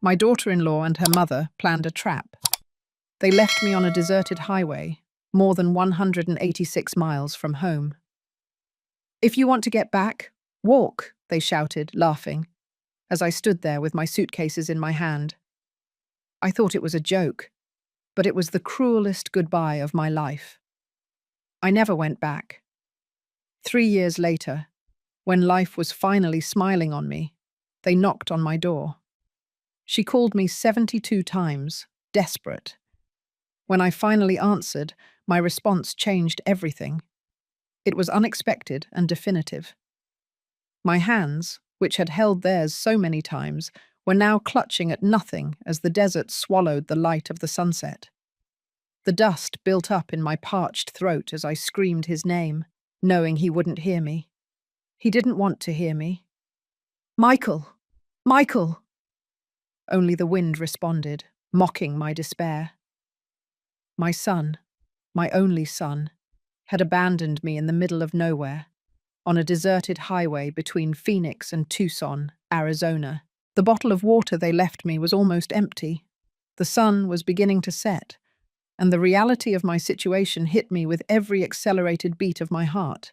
My daughter-in-law and her mother planned a trap. They left me on a deserted highway, more than 186 miles from home. "If you want to get back, walk," they shouted, laughing, as I stood there with my suitcases in my hand. I thought it was a joke, but it was the cruelest goodbye of my life. I never went back. 3 years later, when life was finally smiling on me, they knocked on my door. She called me 72 times, desperate. When I finally answered, my response changed everything. It was unexpected and definitive. My hands, which had held theirs so many times, were now clutching at nothing as the desert swallowed the light of the sunset. The dust built up in my parched throat as I screamed his name, knowing he wouldn't hear me. He didn't want to hear me. "Michael! Michael!" Only the wind responded, mocking my despair. My son, my only son, had abandoned me in the middle of nowhere, on a deserted highway between Phoenix and Tucson, Arizona. The bottle of water they left me was almost empty. The sun was beginning to set, and the reality of my situation hit me with every accelerated beat of my heart.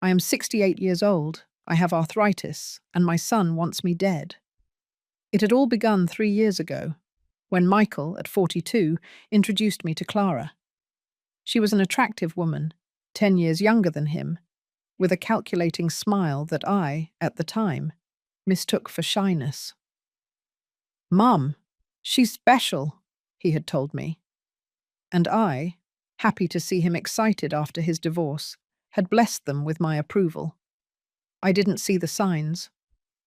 I am 68 years old, I have arthritis, and my son wants me dead. It had all begun 3 years ago, when Michael, at 42, introduced me to Clara. She was an attractive woman, 10 years younger than him, with a calculating smile that I, at the time, mistook for shyness. "Mum, she's special," he had told me. And I, happy to see him excited after his divorce, had blessed them with my approval. I didn't see the signs,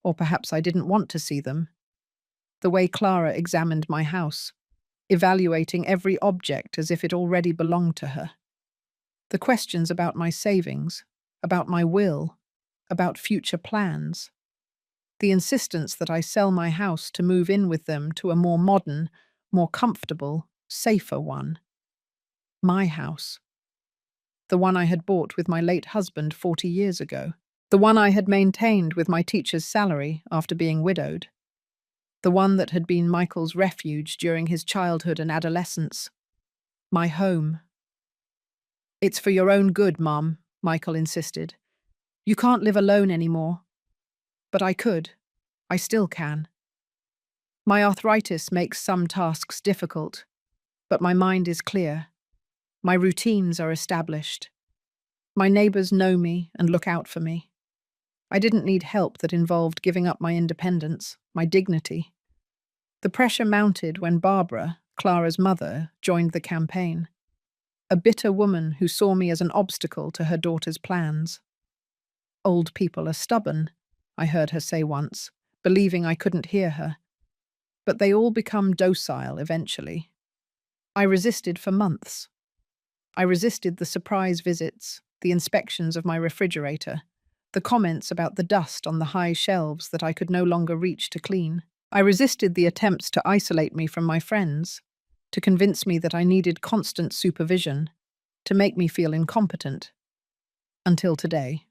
or perhaps I didn't want to see them. The way Clara examined my house, evaluating every object as if it already belonged to her. The questions about my savings, about my will, about future plans. The insistence that I sell my house to move in with them to a more modern, more comfortable, safer one. My house. The one I had bought with my late husband 40 years ago. The one I had maintained with my teacher's salary after being widowed. The one that had been Michael's refuge during his childhood and adolescence. My home. "It's for your own good, Mum," Michael insisted. "You can't live alone anymore." But I could. I still can. My arthritis makes some tasks difficult, but my mind is clear. My routines are established. My neighbors know me and look out for me. I didn't need help that involved giving up my independence, my dignity. The pressure mounted when Barbara, Clara's mother, joined the campaign. A bitter woman who saw me as an obstacle to her daughter's plans. "Old people are stubborn," I heard her say once, believing I couldn't hear her. But they all become docile eventually. I resisted for months. I resisted the surprise visits, the inspections of my refrigerator, the comments about the dust on the high shelves that I could no longer reach to clean. I resisted the attempts to isolate me from my friends, to convince me that I needed constant supervision, to make me feel incompetent. Until today.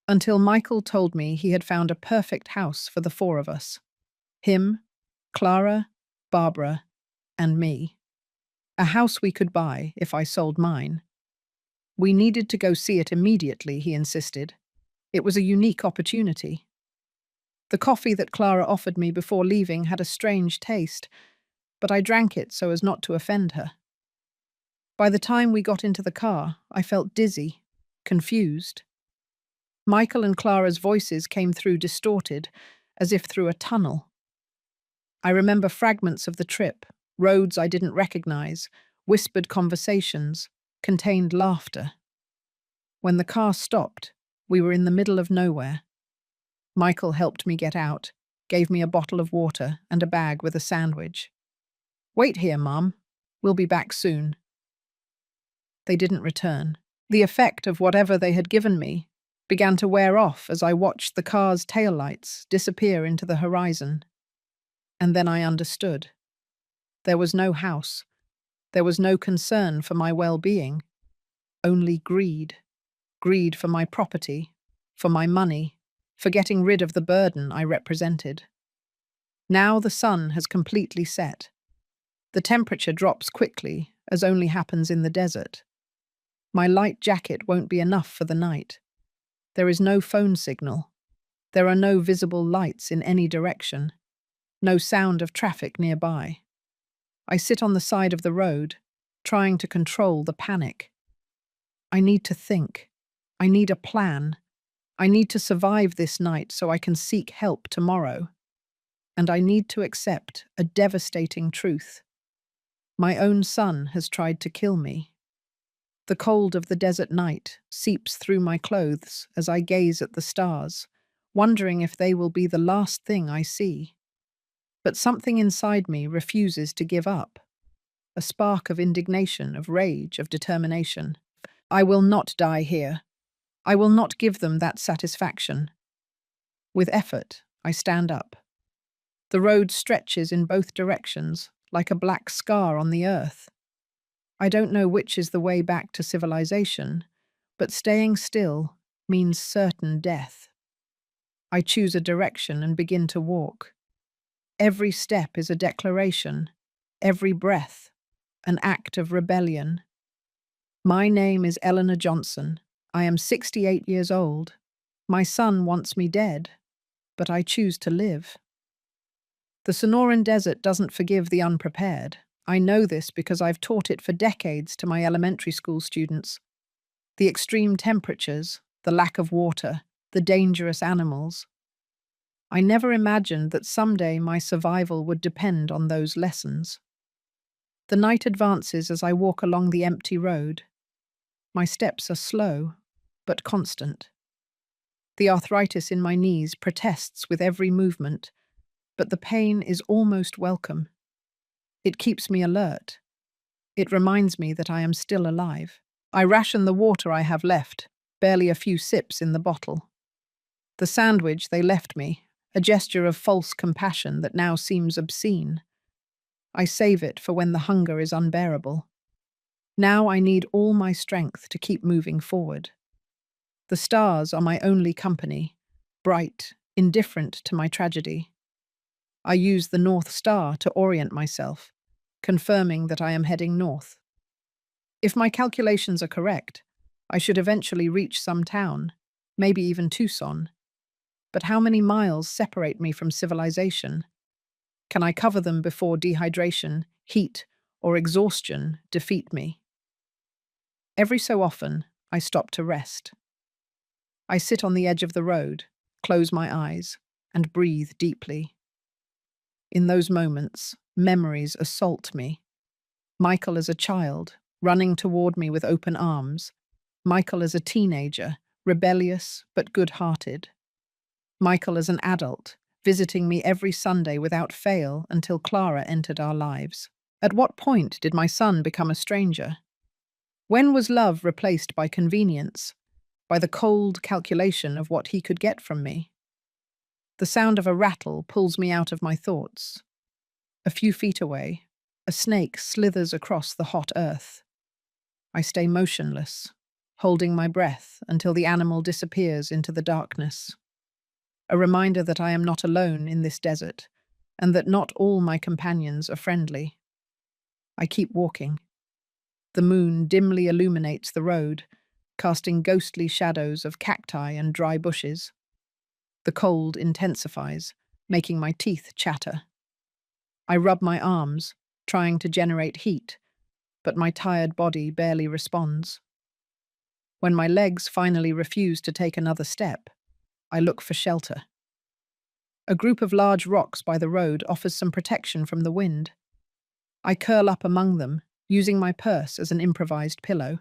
Until Michael told me he had found a perfect house for the four of us. Him, Clara, Barbara, and me. A house we could buy if I sold mine. We needed to go see it immediately, he insisted. It was a unique opportunity. The coffee that Clara offered me before leaving had a strange taste, but I drank it so as not to offend her. By the time we got into the car, I felt dizzy, confused. Michael and Clara's voices came through distorted, as if through a tunnel. I remember fragments of the trip, roads I didn't recognize, whispered conversations, contained laughter. When the car stopped, we were in the middle of nowhere. Michael helped me get out, gave me a bottle of water and a bag with a sandwich. "Wait here, Mum. We'll be back soon." They didn't return. The effect of whatever they had given me began to wear off as I watched the car's taillights disappear into the horizon. And then I understood. There was no house. There was no concern for my well-being. Only greed. Greed for my property, for my money, for getting rid of the burden I represented. Now the sun has completely set. The temperature drops quickly, as only happens in the desert. My light jacket won't be enough for the night. There is no phone signal. There are no visible lights in any direction. No sound of traffic nearby. I sit on the side of the road, trying to control the panic. I need to think. I need a plan. I need to survive this night so I can seek help tomorrow. And I need to accept a devastating truth. My own son has tried to kill me. The cold of the desert night seeps through my clothes as I gaze at the stars, wondering if they will be the last thing I see. But something inside me refuses to give up. A spark of indignation, of rage, of determination. I will not die here. I will not give them that satisfaction. With effort, I stand up. The road stretches in both directions, like a black scar on the earth. I don't know which is the way back to civilization, but staying still means certain death. I choose a direction and begin to walk. Every step is a declaration, every breath, an act of rebellion. My name is Eleanor Johnson. I am 68 years old. My son wants me dead, but I choose to live. The Sonoran Desert doesn't forgive the unprepared. I know this because I've taught it for decades to my elementary school students. The extreme temperatures, the lack of water, the dangerous animals. I never imagined that someday my survival would depend on those lessons. The night advances as I walk along the empty road. My steps are slow, but constant. The arthritis in my knees protests with every movement, but the pain is almost welcome. It keeps me alert. It reminds me that I am still alive. I ration the water I have left, barely a few sips in the bottle. The sandwich they left me, a gesture of false compassion that now seems obscene. I save it for when the hunger is unbearable. Now I need all my strength to keep moving forward. The stars are my only company, bright, indifferent to my tragedy. I use the North Star to orient myself, confirming that I am heading north. If my calculations are correct, I should eventually reach some town, maybe even Tucson. But how many miles separate me from civilization? Can I cover them before dehydration, heat, or exhaustion defeat me? Every so often, I stop to rest. I sit on the edge of the road, close my eyes, and breathe deeply. In those moments, memories assault me. Michael as a child, running toward me with open arms. Michael as a teenager, rebellious but good-hearted. Michael as an adult, visiting me every Sunday without fail until Clara entered our lives. At what point did my son become a stranger? When was love replaced by convenience, by the cold calculation of what he could get from me? The sound of a rattle pulls me out of my thoughts. A few feet away, a snake slithers across the hot earth. I stay motionless, holding my breath until the animal disappears into the darkness. A reminder that I am not alone in this desert, and that not all my companions are friendly. I keep walking. The moon dimly illuminates the road, casting ghostly shadows of cacti and dry bushes. The cold intensifies, making my teeth chatter. I rub my arms, trying to generate heat, but my tired body barely responds. When my legs finally refuse to take another step, I look for shelter. A group of large rocks by the road offers some protection from the wind. I curl up among them, using my purse as an improvised pillow.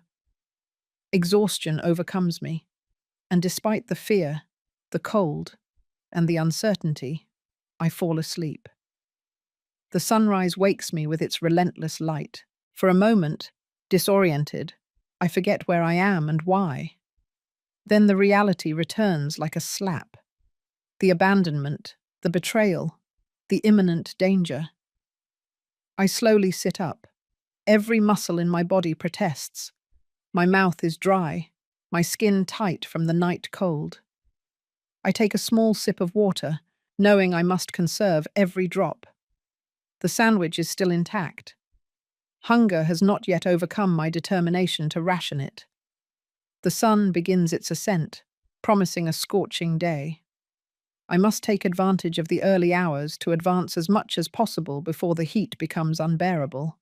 Exhaustion overcomes me, and despite the fear, the cold, and the uncertainty, I fall asleep. The sunrise wakes me with its relentless light. For a moment, disoriented, I forget where I am and why. Then the reality returns like a slap. The abandonment, the betrayal, the imminent danger. I slowly sit up. Every muscle in my body protests. My mouth is dry, my skin tight from the night cold. I take a small sip of water, knowing I must conserve every drop. The sandwich is still intact. Hunger has not yet overcome my determination to ration it. The sun begins its ascent, promising a scorching day. I must take advantage of the early hours to advance as much as possible before the heat becomes unbearable.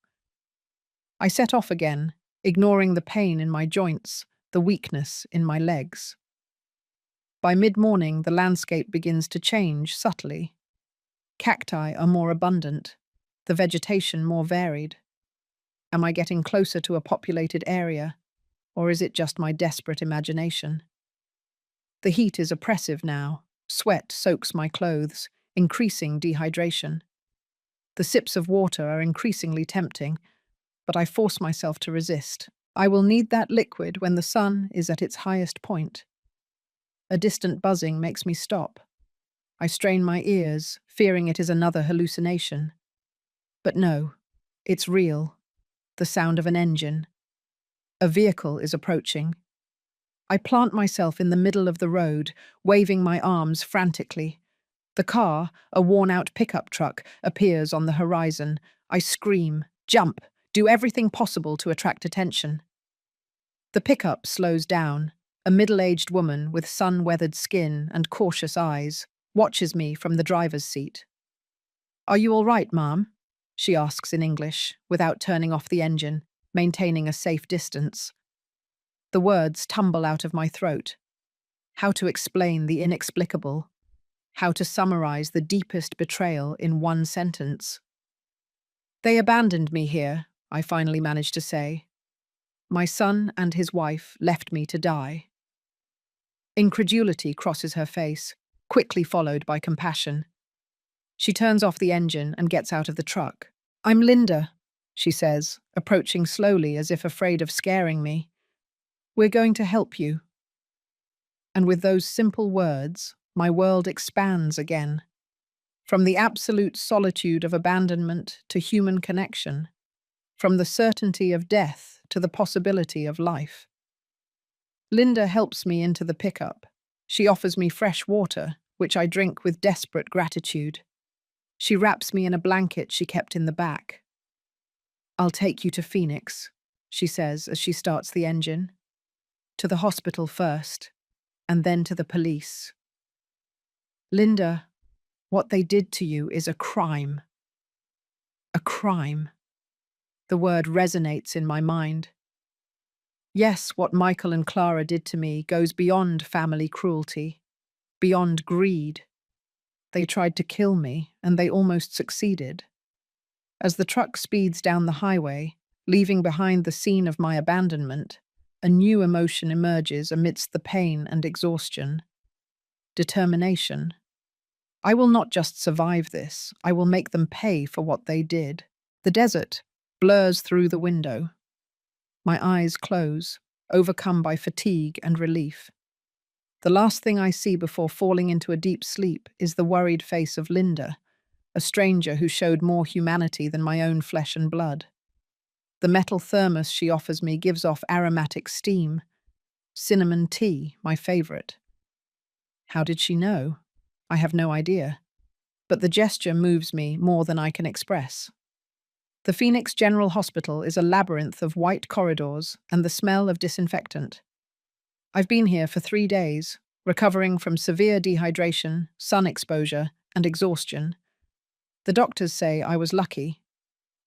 I set off again, ignoring the pain in my joints, the weakness in my legs. By mid-morning, the landscape begins to change subtly. Cacti are more abundant, the vegetation more varied. Am I getting closer to a populated area, or is it just my desperate imagination? The heat is oppressive now. Sweat soaks my clothes, increasing dehydration. The sips of water are increasingly tempting, but I force myself to resist. I will need that liquid when the sun is at its highest point. A distant buzzing makes me stop. I strain my ears, fearing it is another hallucination. But no, it's real. The sound of an engine. A vehicle is approaching. I plant myself in the middle of the road, waving my arms frantically. The car, a worn-out pickup truck, appears on the horizon. I scream, jump, do everything possible to attract attention. The pickup slows down. A middle-aged woman with sun-weathered skin and cautious eyes watches me from the driver's seat. "Are you all right, ma'am?" she asks in English, without turning off the engine, maintaining a safe distance. The words tumble out of my throat. How to explain the inexplicable? How to summarize the deepest betrayal in one sentence? "They abandoned me here," I finally managed to say. "My son and his wife left me to die." Incredulity crosses her face, quickly followed by compassion. She turns off the engine and gets out of the truck. "I'm Linda," she says, approaching slowly as if afraid of scaring me. "We're going to help you." And with those simple words, my world expands again. From the absolute solitude of abandonment to human connection, from the certainty of death to the possibility of life. Linda helps me into the pickup. She offers me fresh water, which I drink with desperate gratitude. She wraps me in a blanket she kept in the back. "I'll take you to Phoenix," she says as she starts the engine. "To the hospital first, and then to the police. Linda, what they did to you is a crime." A crime. The word resonates in my mind. Yes, what Michael and Clara did to me goes beyond family cruelty, beyond greed. They tried to kill me, and they almost succeeded. As the truck speeds down the highway, leaving behind the scene of my abandonment, a new emotion emerges amidst the pain and exhaustion. Determination. I will not just survive this, I will make them pay for what they did. The desert blurs through the window. My eyes close, overcome by fatigue and relief. The last thing I see before falling into a deep sleep is the worried face of Linda, a stranger who showed more humanity than my own flesh and blood. The metal thermos she offers me gives off aromatic steam. Cinnamon tea, my favorite. How did she know? I have no idea. But the gesture moves me more than I can express. The Phoenix General Hospital is a labyrinth of white corridors and the smell of disinfectant. I've been here for 3 days, recovering from severe dehydration, sun exposure, and exhaustion. The doctors say I was lucky.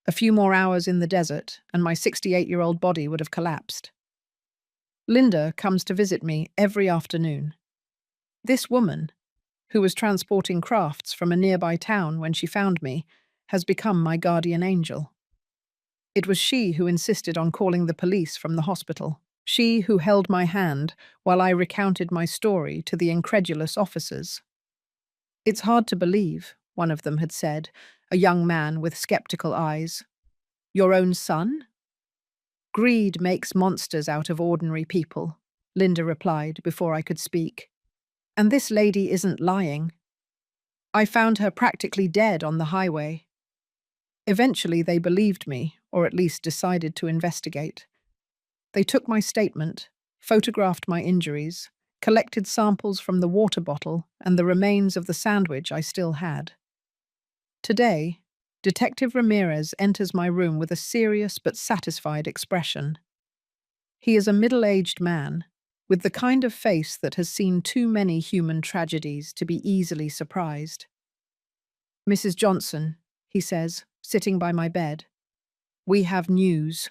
A few more hours in the desert, and my 68-year-old body would have collapsed. Linda comes to visit me every afternoon. This woman, who was transporting crafts from a nearby town when she found me, has become my guardian angel. It was she who insisted on calling the police from the hospital. She who held my hand while I recounted my story to the incredulous officers. "It's hard to believe," one of them had said, a young man with skeptical eyes. "Your own son?" "Greed makes monsters out of ordinary people," Linda replied before I could speak. "And this lady isn't lying. I found her practically dead on the highway." Eventually they believed me, or at least decided to investigate. They took my statement, photographed my injuries, collected samples from the water bottle and the remains of the sandwich I still had. Today, Detective Ramirez enters my room with a serious but satisfied expression. He is a middle-aged man, with the kind of face that has seen too many human tragedies to be easily surprised. "Mrs. Johnson," he says, sitting by my bed, "we have news."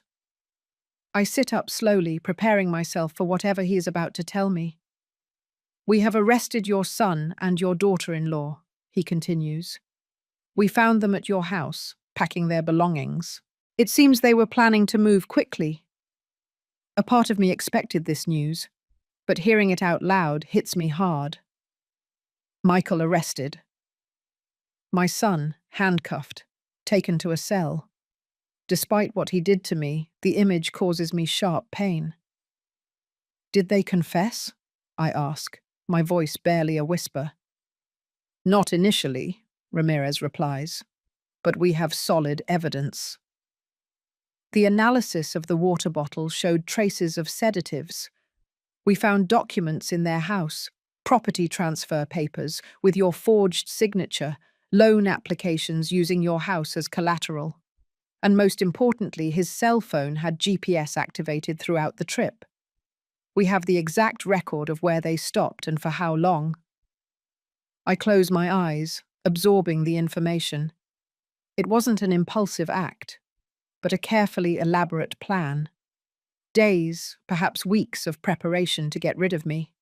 I sit up slowly, preparing myself for whatever he is about to tell me. "We have arrested your son and your daughter-in-law," he continues. "We found them at your house, packing their belongings. It seems they were planning to move quickly." A part of me expected this news, but hearing it out loud hits me hard. Michael arrested. My son handcuffed, taken to a cell. Despite what he did to me, the image causes me sharp pain. "Did they confess?" I ask, my voice barely a whisper. "Not initially," Ramirez replies, "but we have solid evidence." The analysis of the water bottle showed traces of sedatives. We found documents in their house, property transfer papers with your forged signature, loan applications using your house as collateral. And most importantly, his cell phone had GPS activated throughout the trip. We have the exact record of where they stopped and for how long. I close my eyes, absorbing the information. It wasn't an impulsive act, but a carefully elaborate plan. Days, perhaps weeks of preparation to get rid of me.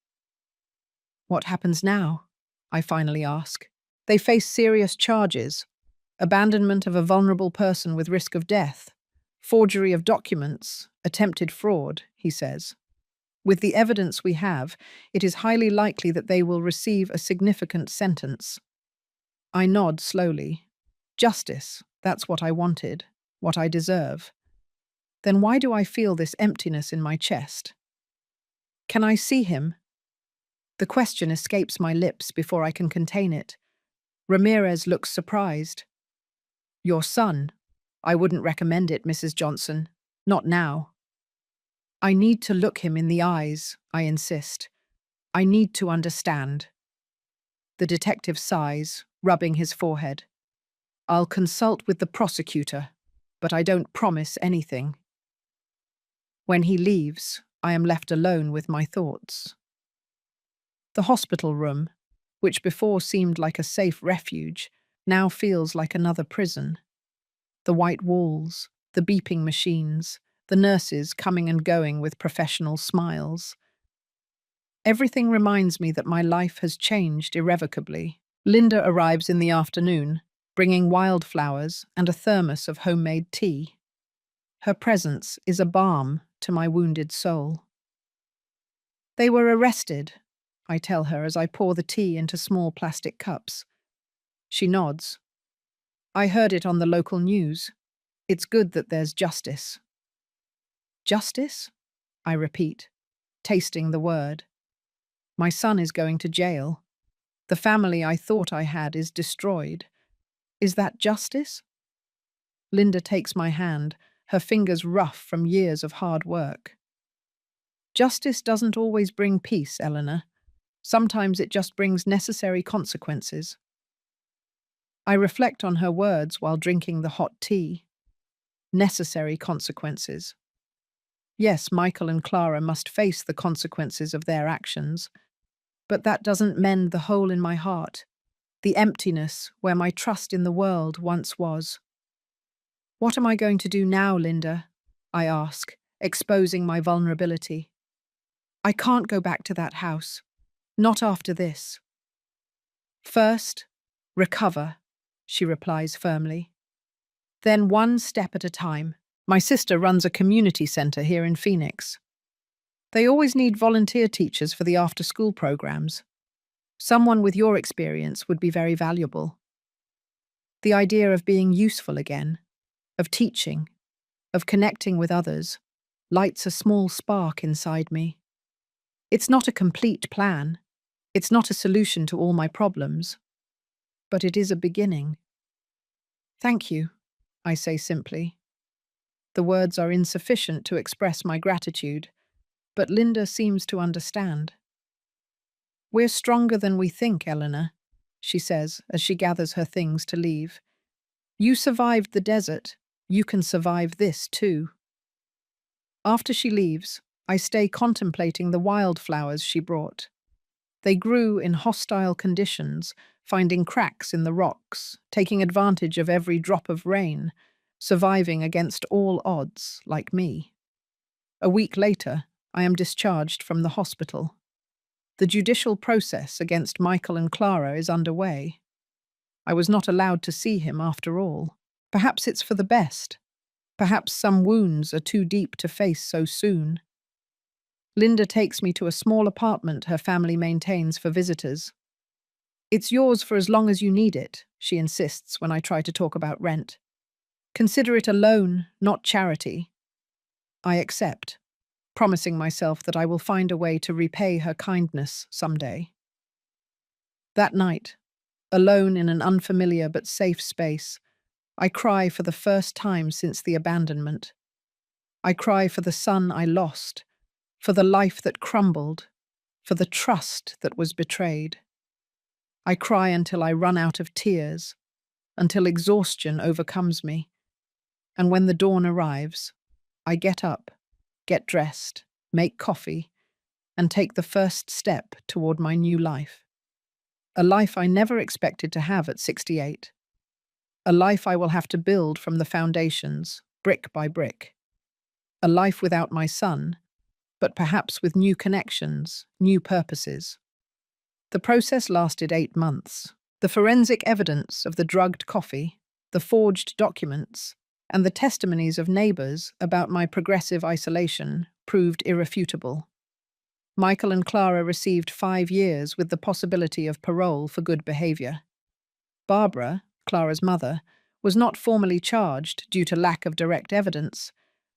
"What happens now?" I finally ask. "They face serious charges. Abandonment of a vulnerable person with risk of death. Forgery of documents. Attempted fraud," he says. "With the evidence we have, it is highly likely that they will receive a significant sentence." I nod slowly. Justice, that's what I wanted, what I deserve. Then why do I feel this emptiness in my chest? "Can I see him?" The question escapes my lips before I can contain it. Ramirez looks surprised. "Your son? I wouldn't recommend it, Mrs. Johnson. Not now." "I need to look him in the eyes," I insist. "I need to understand." The detective sighs, rubbing his forehead. "I'll consult with the prosecutor, but I don't promise anything." When he leaves, I am left alone with my thoughts. The hospital room, which before seemed like a safe refuge, now feels like another prison. The white walls, the beeping machines, the nurses coming and going with professional smiles. Everything reminds me that my life has changed irrevocably. Linda arrives in the afternoon, bringing wildflowers and a thermos of homemade tea. Her presence is a balm to my wounded soul. "They were arrested," I tell her as I pour the tea into small plastic cups. She nods. "I heard it on the local news. It's good that there's justice." "Justice?" I repeat, tasting the word. My son is going to jail. The family I thought I had is destroyed. Is that justice? Linda takes my hand, her fingers rough from years of hard work. "Justice doesn't always bring peace, Eleanor. Sometimes it just brings necessary consequences." I reflect on her words while drinking the hot tea. Necessary consequences. Yes, Michael and Clara must face the consequences of their actions, but that doesn't mend the hole in my heart, the emptiness where my trust in the world once was. "What am I going to do now, Linda?" I ask, exposing my vulnerability. "I can't go back to that house. Not after this." "First, recover," she replies firmly. "Then one step at a time." My sister runs a community center here in Phoenix. They always need volunteer teachers for the after-school programs. Someone with your experience would be very valuable. The idea of being useful again, of teaching, of connecting with others, lights a small spark inside me. It's not a complete plan. It's not a solution to all my problems. But it is a beginning. "Thank you," I say simply. The words are insufficient to express my gratitude, but Linda seems to understand. We're stronger than we think, Eleanor, she says as she gathers her things to leave. You survived the desert. You can survive this too. After she leaves, I stay contemplating the wildflowers she brought. They grew in hostile conditions, finding cracks in the rocks, taking advantage of every drop of rain, surviving against all odds, like me. A week later, I am discharged from the hospital. The judicial process against Michael and Clara is underway. I was not allowed to see him after all. Perhaps it's for the best. Perhaps some wounds are too deep to face so soon. Linda takes me to a small apartment her family maintains for visitors. It's yours for as long as you need it, she insists when I try to talk about rent. Consider it a loan, not charity. I accept, promising myself that I will find a way to repay her kindness someday. That night, alone in an unfamiliar but safe space, I cry for the first time since the abandonment. I cry for the son I lost, for the life that crumbled, for the trust that was betrayed. I cry until I run out of tears, until exhaustion overcomes me. And when the dawn arrives, I get up, get dressed, make coffee, and take the first step toward my new life. A life I never expected to have at 68. A life I will have to build from the foundations, brick by brick. A life without my son, but perhaps with new connections, new purposes. The process lasted 8 months. The forensic evidence of the drugged coffee, the forged documents, and the testimonies of neighbors about my progressive isolation proved irrefutable. Michael and Clara received 5 years with the possibility of parole for good behavior. Barbara, Clara's mother, was not formally charged due to lack of direct evidence,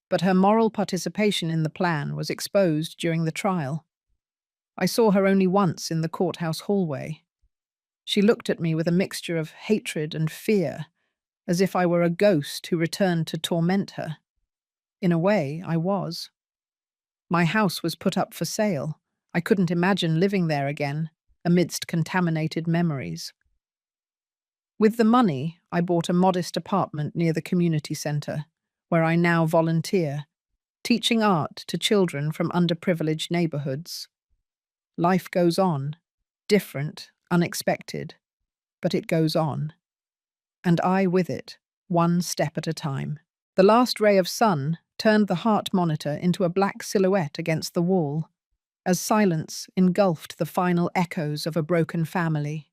but her moral participation in the plan was exposed during the trial. I saw her only once in the courthouse hallway. She looked at me with a mixture of hatred and fear, as if I were a ghost who returned to torment her. In a way, I was. My house was put up for sale. I couldn't imagine living there again, amidst contaminated memories. With the money, I bought a modest apartment near the community centre, where I now volunteer, teaching art to children from underprivileged neighbourhoods. Life goes on, different, unexpected, but it goes on. And I with it, one step at a time. The last ray of sun turned the heart monitor into a black silhouette against the wall, as silence engulfed the final echoes of a broken family.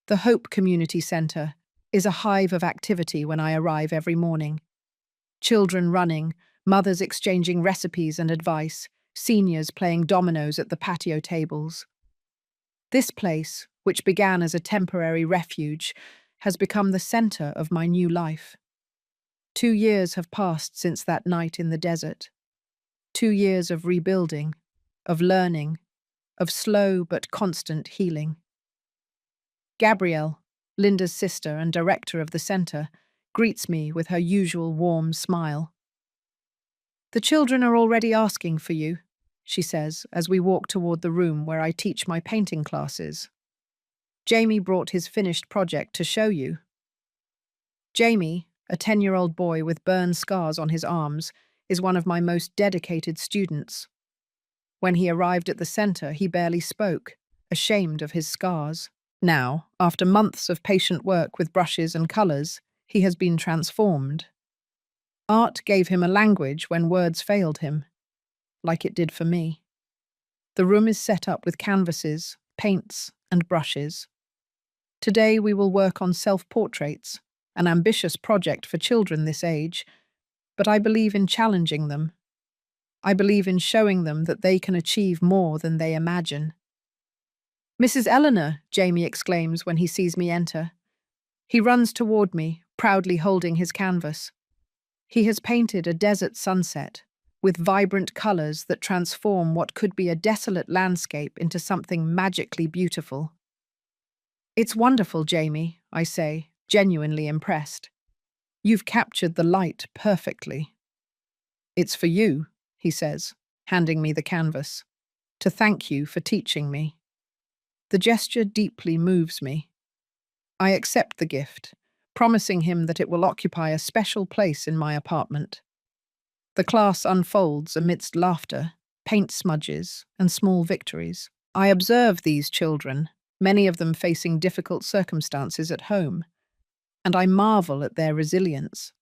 The Hope Community Centre is a hive of activity when I arrive every morning. Children running, mothers exchanging recipes and advice, seniors playing dominoes at the patio tables. This place, which began as a temporary refuge, has become the centre of my new life. 2 years have passed since that night in the desert. 2 years of rebuilding, of learning, of slow but constant healing. Gabrielle, Linda's sister and director of the centre, greets me with her usual warm smile. "The children are already asking for you," she says as we walk toward the room where I teach my painting classes. "Jamie brought his finished project to show you." Jamie, a 10-year-old boy with burn scars on his arms, is one of my most dedicated students. When he arrived at the centre, he barely spoke, ashamed of his scars. Now, after months of patient work with brushes and colours, he has been transformed. Art gave him a language when words failed him, like it did for me. The room is set up with canvases, paints, and brushes. Today we will work on self-portraits, an ambitious project for children this age, but I believe in challenging them. I believe in showing them that they can achieve more than they imagine. "Mrs. Eleanor," Jamie exclaims when he sees me enter. He runs toward me, proudly holding his canvas. He has painted a desert sunset, with vibrant colours that transform what could be a desolate landscape into something magically beautiful. "It's wonderful, Jamie," I say, genuinely impressed. "You've captured the light perfectly." "It's for you," he says, handing me the canvas, "to thank you for teaching me." The gesture deeply moves me. I accept the gift, promising him that it will occupy a special place in my apartment. The class unfolds amidst laughter, paint smudges, and small victories. I observe these children, many of them facing difficult circumstances at home, and I marvel at their resilience,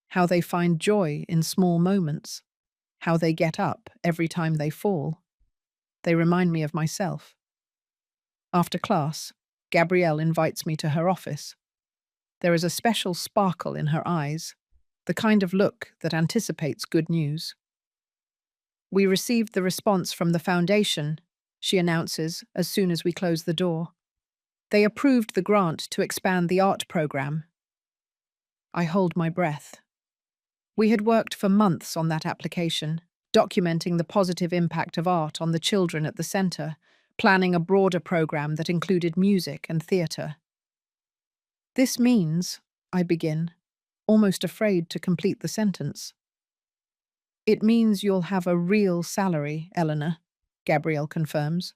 how they find joy in small moments, how they get up every time they fall. They remind me of myself. After class, Gabrielle invites me to her office. There is a special sparkle in her eyes, the kind of look that anticipates good news. "We received the response from the foundation," she announces as soon as we close the door. "They approved the grant to expand the art program." I hold my breath. We had worked for months on that application, documenting the positive impact of art on the children at the centre, planning a broader program that included music and theatre. "This means," I begin, almost afraid to complete the sentence. "It means you'll have a real salary, Eleanor," Gabrielle confirms.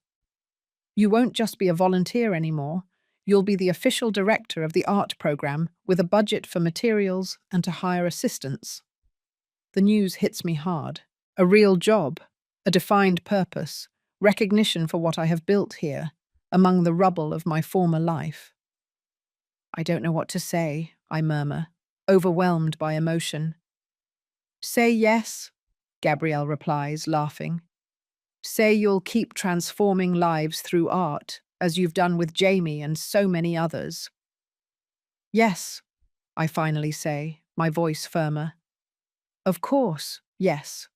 "You won't just be a volunteer anymore. You'll be the official director of the art program with a budget for materials and to hire assistants." The news hits me hard. A real job, a defined purpose, recognition for what I have built here, among the rubble of my former life. "I don't know what to say," I murmur, overwhelmed by emotion. "Say yes," Gabrielle replies, laughing. "Say you'll keep transforming lives through art, as you've done with Jamie and so many others." "Yes," I finally say, my voice firmer. "Of course, yes."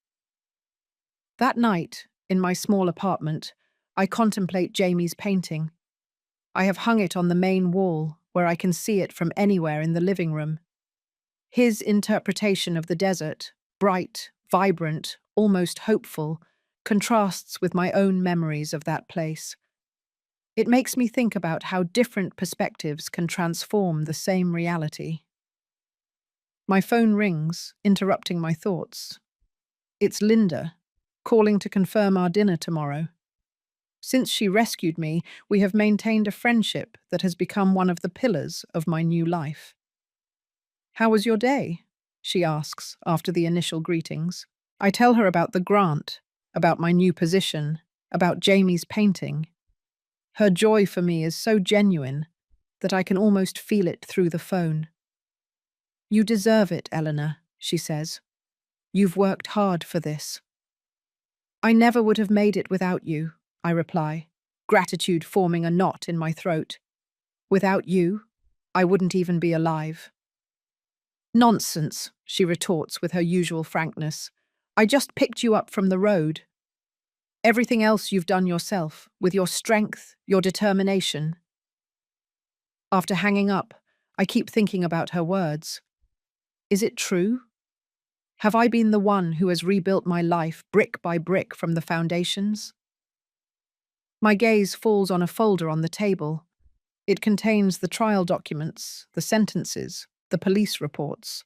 That night, in my small apartment, I contemplate Jamie's painting. I have hung it on the main wall, where I can see it from anywhere in the living room. His interpretation of the desert, bright, vibrant, almost hopeful, contrasts with my own memories of that place. It makes me think about how different perspectives can transform the same reality. My phone rings, interrupting my thoughts. It's Linda, calling to confirm our dinner tomorrow. Since she rescued me, we have maintained a friendship that has become one of the pillars of my new life. "How was your day?" she asks after the initial greetings. I tell her about the grant, about my new position, about Jamie's painting. Her joy for me is so genuine that I can almost feel it through the phone. "You deserve it, Eleanor," she says. "You've worked hard for this." "I never would have made it without you," I reply, gratitude forming a knot in my throat. "Without you, I wouldn't even be alive." "Nonsense," she retorts with her usual frankness. "I just picked you up from the road. Everything else you've done yourself, with your strength, your determination." After hanging up, I keep thinking about her words. Is it true? Have I been the one who has rebuilt my life brick by brick from the foundations? My gaze falls on a folder on the table. It contains the trial documents, the sentences, the police reports.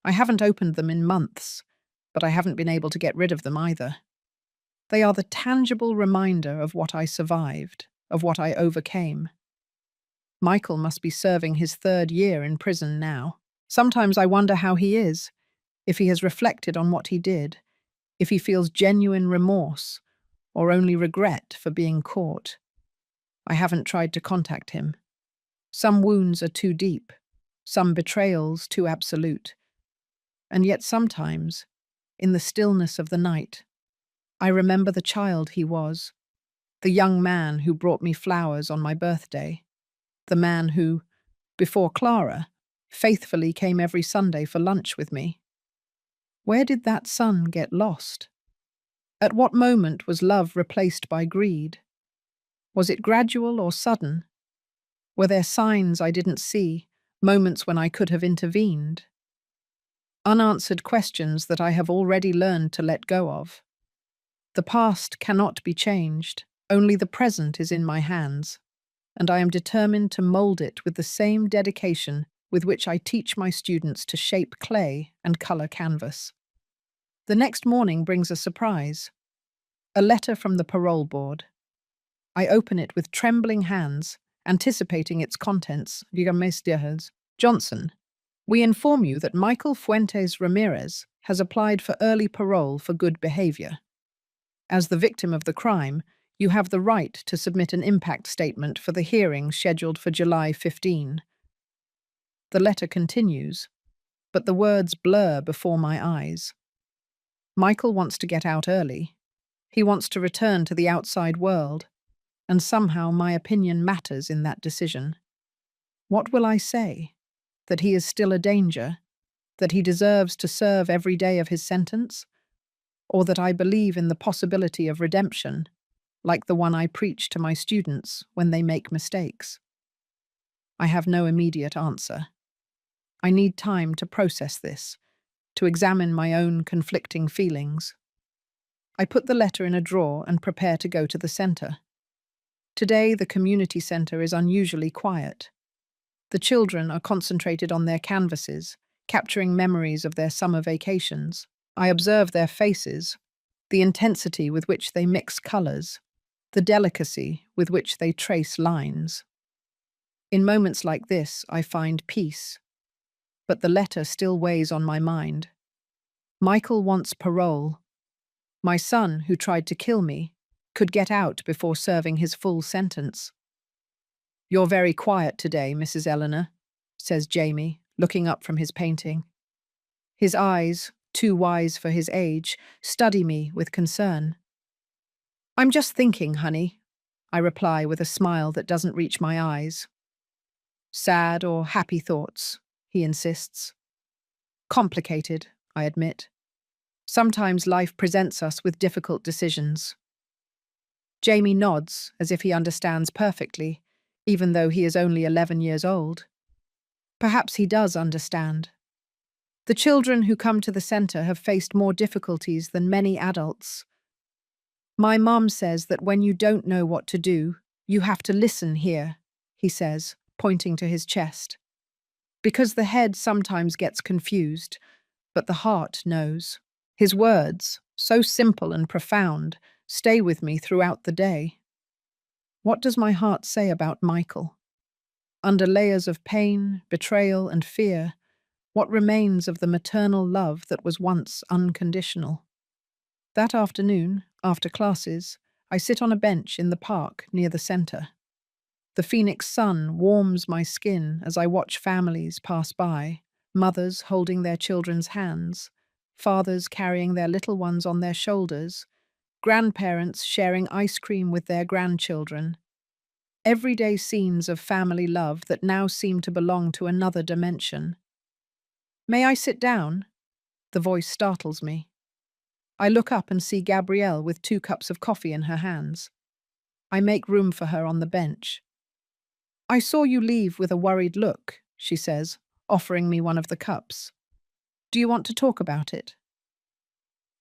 I haven't opened them in months, but I haven't been able to get rid of them either. They are the tangible reminder of what I survived, of what I overcame. Michael must be serving his 3rd year in prison now. Sometimes I wonder how he is, if he has reflected on what he did, if he feels genuine remorse or only regret for being caught. I haven't tried to contact him. Some wounds are too deep, some betrayals too absolute. And yet sometimes, in the stillness of the night, I remember the child he was, the young man who brought me flowers on my birthday, the man who, before Clara, faithfully came every Sunday for lunch with me. Where did that son get lost? At what moment was love replaced by greed? Was it gradual or sudden? Were there signs I didn't see, moments when I could have intervened? Unanswered questions that I have already learned to let go of. The past cannot be changed, only the present is in my hands, and I am determined to mold it with the same dedication with which I teach my students to shape clay and color canvas. The next morning brings a surprise. A letter from the parole board. I open it with trembling hands, anticipating its contents. Johnson, we inform you that Michael Fuentes Ramirez has applied for early parole for good behavior. As the victim of the crime, you have the right to submit an impact statement for the hearing scheduled for July 15. The letter continues, but the words blur before my eyes. Michael wants to get out early. He wants to return to the outside world, and somehow my opinion matters in that decision. What will I say? That he is still a danger? That he deserves to serve every day of his sentence? Or that I believe in the possibility of redemption, like the one I preach to my students when they make mistakes? I have no immediate answer. I need time to process this, to examine my own conflicting feelings. I put the letter in a drawer and prepare to go to the center. Today, the community center is unusually quiet. The children are concentrated on their canvases, capturing memories of their summer vacations. I observe their faces, the intensity with which they mix colors, the delicacy with which they trace lines. In moments like this, I find peace. But the letter still weighs on my mind. Michael wants parole. My son, who tried to kill me, could get out before serving his full sentence. "You're very quiet today, Mrs. Eleanor," says Jamie, looking up from his painting. His eyes, too wise for his age, study me with concern. "I'm just thinking, honey," I reply with a smile that doesn't reach my eyes. "Sad or happy thoughts?" he insists. "Complicated," I admit. Sometimes life presents us with difficult decisions. Jamie nods as if he understands perfectly, even though he is only 11 years old. Perhaps he does understand. The children who come to the center have faced more difficulties than many adults. "My mom says that when you don't know what to do, you have to listen here," he says, pointing to his chest. "Because the head sometimes gets confused, but the heart knows." His words, so simple and profound, stay with me throughout the day. What does my heart say about Michael? Under layers of pain, betrayal, and fear, what remains of the maternal love that was once unconditional? That afternoon, after classes, I sit on a bench in the park near the center. The Phoenix sun warms my skin as I watch families pass by, mothers holding their children's hands, fathers carrying their little ones on their shoulders, grandparents sharing ice cream with their grandchildren. Everyday scenes of family love that now seem to belong to another dimension. "May I sit down?" The voice startles me. I look up and see Gabrielle with 2 cups of coffee in her hands. I make room for her on the bench. "I saw you leave with a worried look," she says, offering me one of the cups. "Do you want to talk about it?"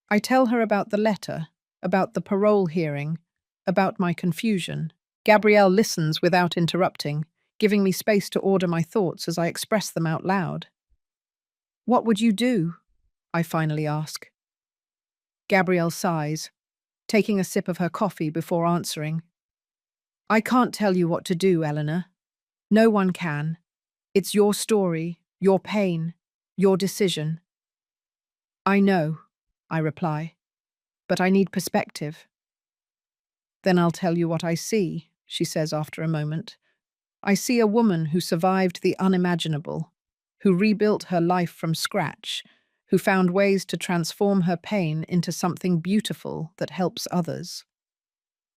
I tell her about the letter, about the parole hearing, about my confusion. Gabrielle listens without interrupting, giving me space to order my thoughts as I express them out loud. "What would you do?" I finally ask. Gabrielle sighs, taking a sip of her coffee before answering. "I can't tell you what to do, Eleanor. No one can. It's your story, your pain, your decision." "I know," I reply, "but I need perspective." "Then I'll tell you what I see," she says after a moment. "I see a woman who survived the unimaginable, who rebuilt her life from scratch, who found ways to transform her pain into something beautiful that helps others."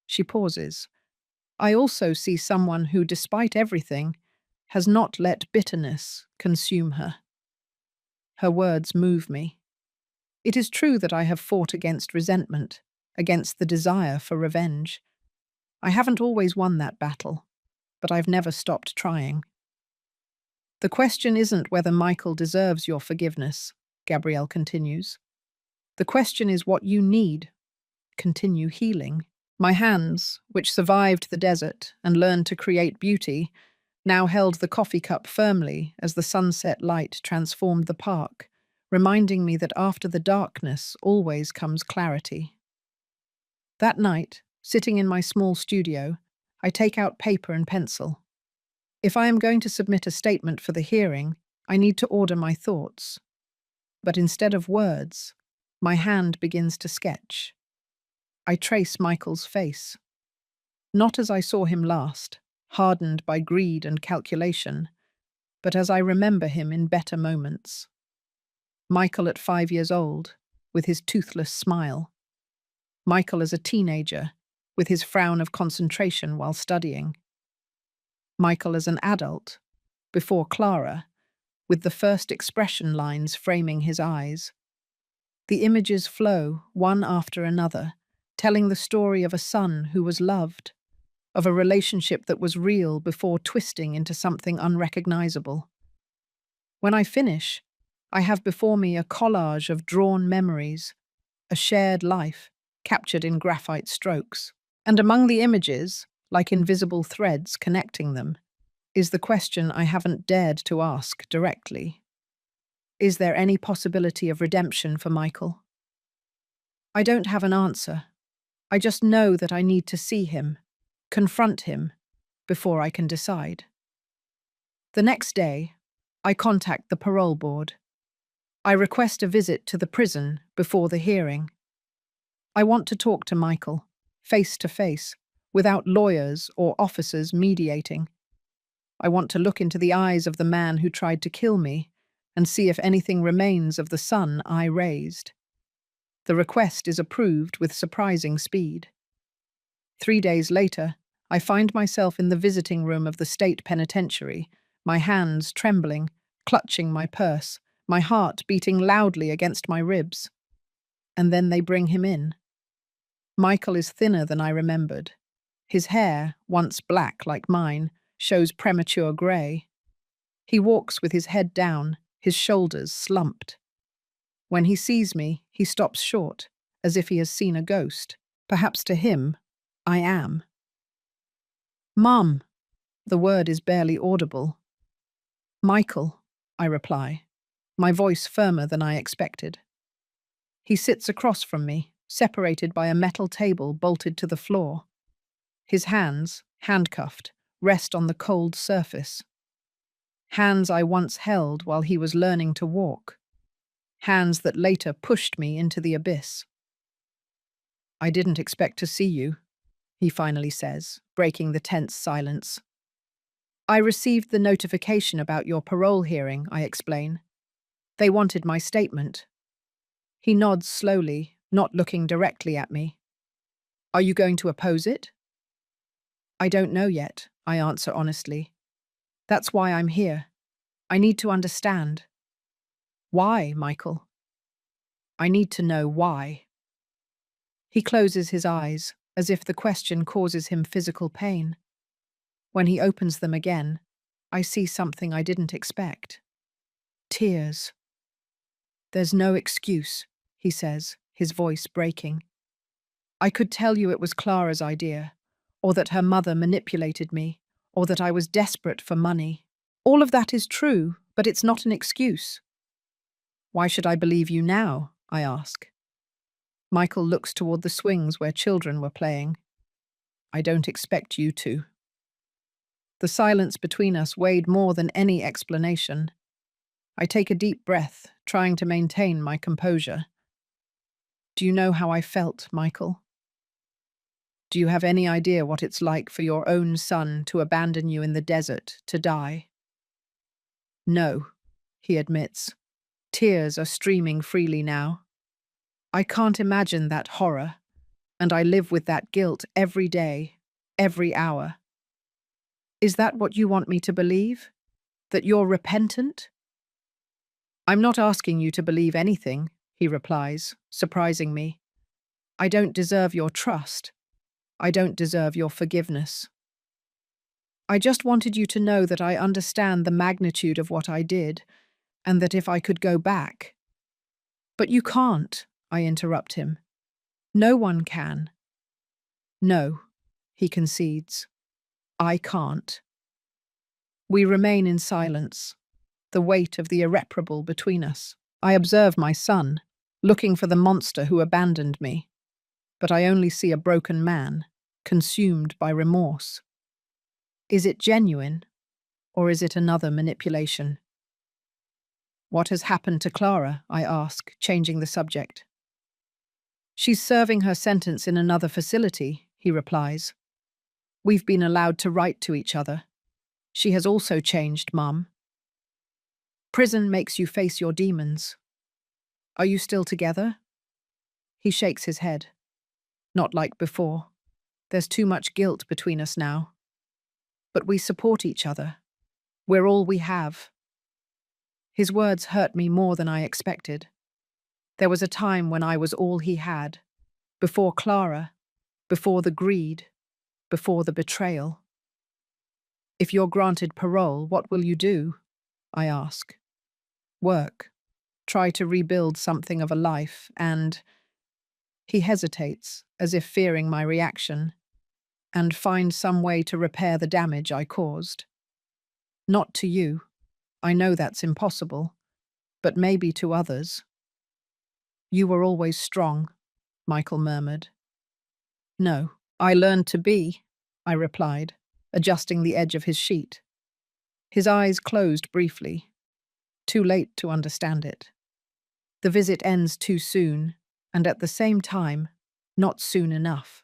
She pauses. "I also see someone who, despite everything, has not let bitterness consume her." Her words move me. It is true that I have fought against resentment, against the desire for revenge. I haven't always won that battle, but I've never stopped trying. "The question isn't whether Michael deserves your forgiveness," Gabrielle continues. "The question is what you need. Continue healing." My hands, which survived the desert and learned to create beauty, now held the coffee cup firmly as the sunset light transformed the park, reminding me that after the darkness always comes clarity. That night, sitting in my small studio, I take out paper and pencil. If I am going to submit a statement for the hearing, I need to order my thoughts. But instead of words, my hand begins to sketch. I trace Michael's face. Not as I saw him last, hardened by greed and calculation, but as I remember him in better moments. Michael at 5 years old, with his toothless smile. Michael as a teenager, with his frown of concentration while studying. Michael as an adult, before Clara, with the first expression lines framing his eyes. The images flow, one after another, telling the story of a son who was loved, of a relationship that was real before twisting into something unrecognizable. When I finish, I have before me a collage of drawn memories, a shared life, captured in graphite strokes. And among the images, like invisible threads connecting them, is the question I haven't dared to ask directly. Is there any possibility of redemption for Michael? I don't have an answer. I just know that I need to see him, confront him, before I can decide. The next day, I contact the parole board. I request a visit to the prison before the hearing. I want to talk to Michael, face to face, without lawyers or officers mediating. I want to look into the eyes of the man who tried to kill me and see if anything remains of the son I raised. The request is approved with surprising speed. 3 days later, I find myself in the visiting room of the state penitentiary, my hands trembling, clutching my purse, my heart beating loudly against my ribs. And then they bring him in. Michael is thinner than I remembered. His hair, once black like mine, shows premature grey. He walks with his head down, his shoulders slumped. When he sees me, he stops short, as if he has seen a ghost. Perhaps to him, I am. "Mum," the word is barely audible. "Michael," I reply, my voice firmer than I expected. He sits across from me, separated by a metal table bolted to the floor. His hands, handcuffed, rest on the cold surface. Hands I once held while he was learning to walk. Hands that later pushed me into the abyss. "I didn't expect to see you," he finally says, breaking the tense silence. "I received the notification about your parole hearing," I explain. "They wanted my statement." He nods slowly, not looking directly at me. "Are you going to oppose it?" "I don't know yet," I answer honestly. "That's why I'm here. I need to understand." "Why, Michael?" "I need to know why." He closes his eyes, as if the question causes him physical pain. When he opens them again, I see something I didn't expect. Tears. "There's no excuse," he says, his voice breaking. "I could tell you it was Clara's idea, or that her mother manipulated me, or that I was desperate for money. All of that is true, but it's not an excuse." "Why should I believe you now?" I ask. Michael looks toward the swings where children were playing. "I don't expect you to." The silence between us weighed more than any explanation. I take a deep breath, trying to maintain my composure. "Do you know how I felt, Michael? Do you have any idea what it's like for your own son to abandon you in the desert, to die?" "No," he admits. Tears are streaming freely now. "I can't imagine that horror, and I live with that guilt every day, every hour." "Is that what you want me to believe? That you're repentant?" "I'm not asking you to believe anything," he replies, surprising me. "I don't deserve your trust. I don't deserve your forgiveness. I just wanted you to know that I understand the magnitude of what I did, and that if I could go back—" "But you can't," I interrupt him. "No one can." "No," he concedes. "I can't." We remain in silence, the weight of the irreparable between us. I observe my son, looking for the monster who abandoned me, but I only see a broken man, consumed by remorse. Is it genuine, or is it another manipulation? What has happened to Clara? I ask, changing the subject. She's serving her sentence in another facility, he replies. We've been allowed to write to each other. She has also changed, Mum. Prison makes you face your demons. Are you still together? He shakes his head. Not like before. There's too much guilt between us now. But we support each other. We're all we have. His words hurt me more than I expected. There was a time when I was all he had. Before Clara, before the greed, before the betrayal. If you're granted parole, what will you do? I ask. Work. Try to rebuild something of a life, and… He hesitates, as if fearing my reaction, and find some way to repair the damage I caused. Not to you. I know that's impossible, but maybe to others. You were always strong, Michael murmured. No, I learned to be, I replied, adjusting the edge of his sheet. His eyes closed briefly. Too late to understand it. The visit ends too soon, and at the same time, not soon enough.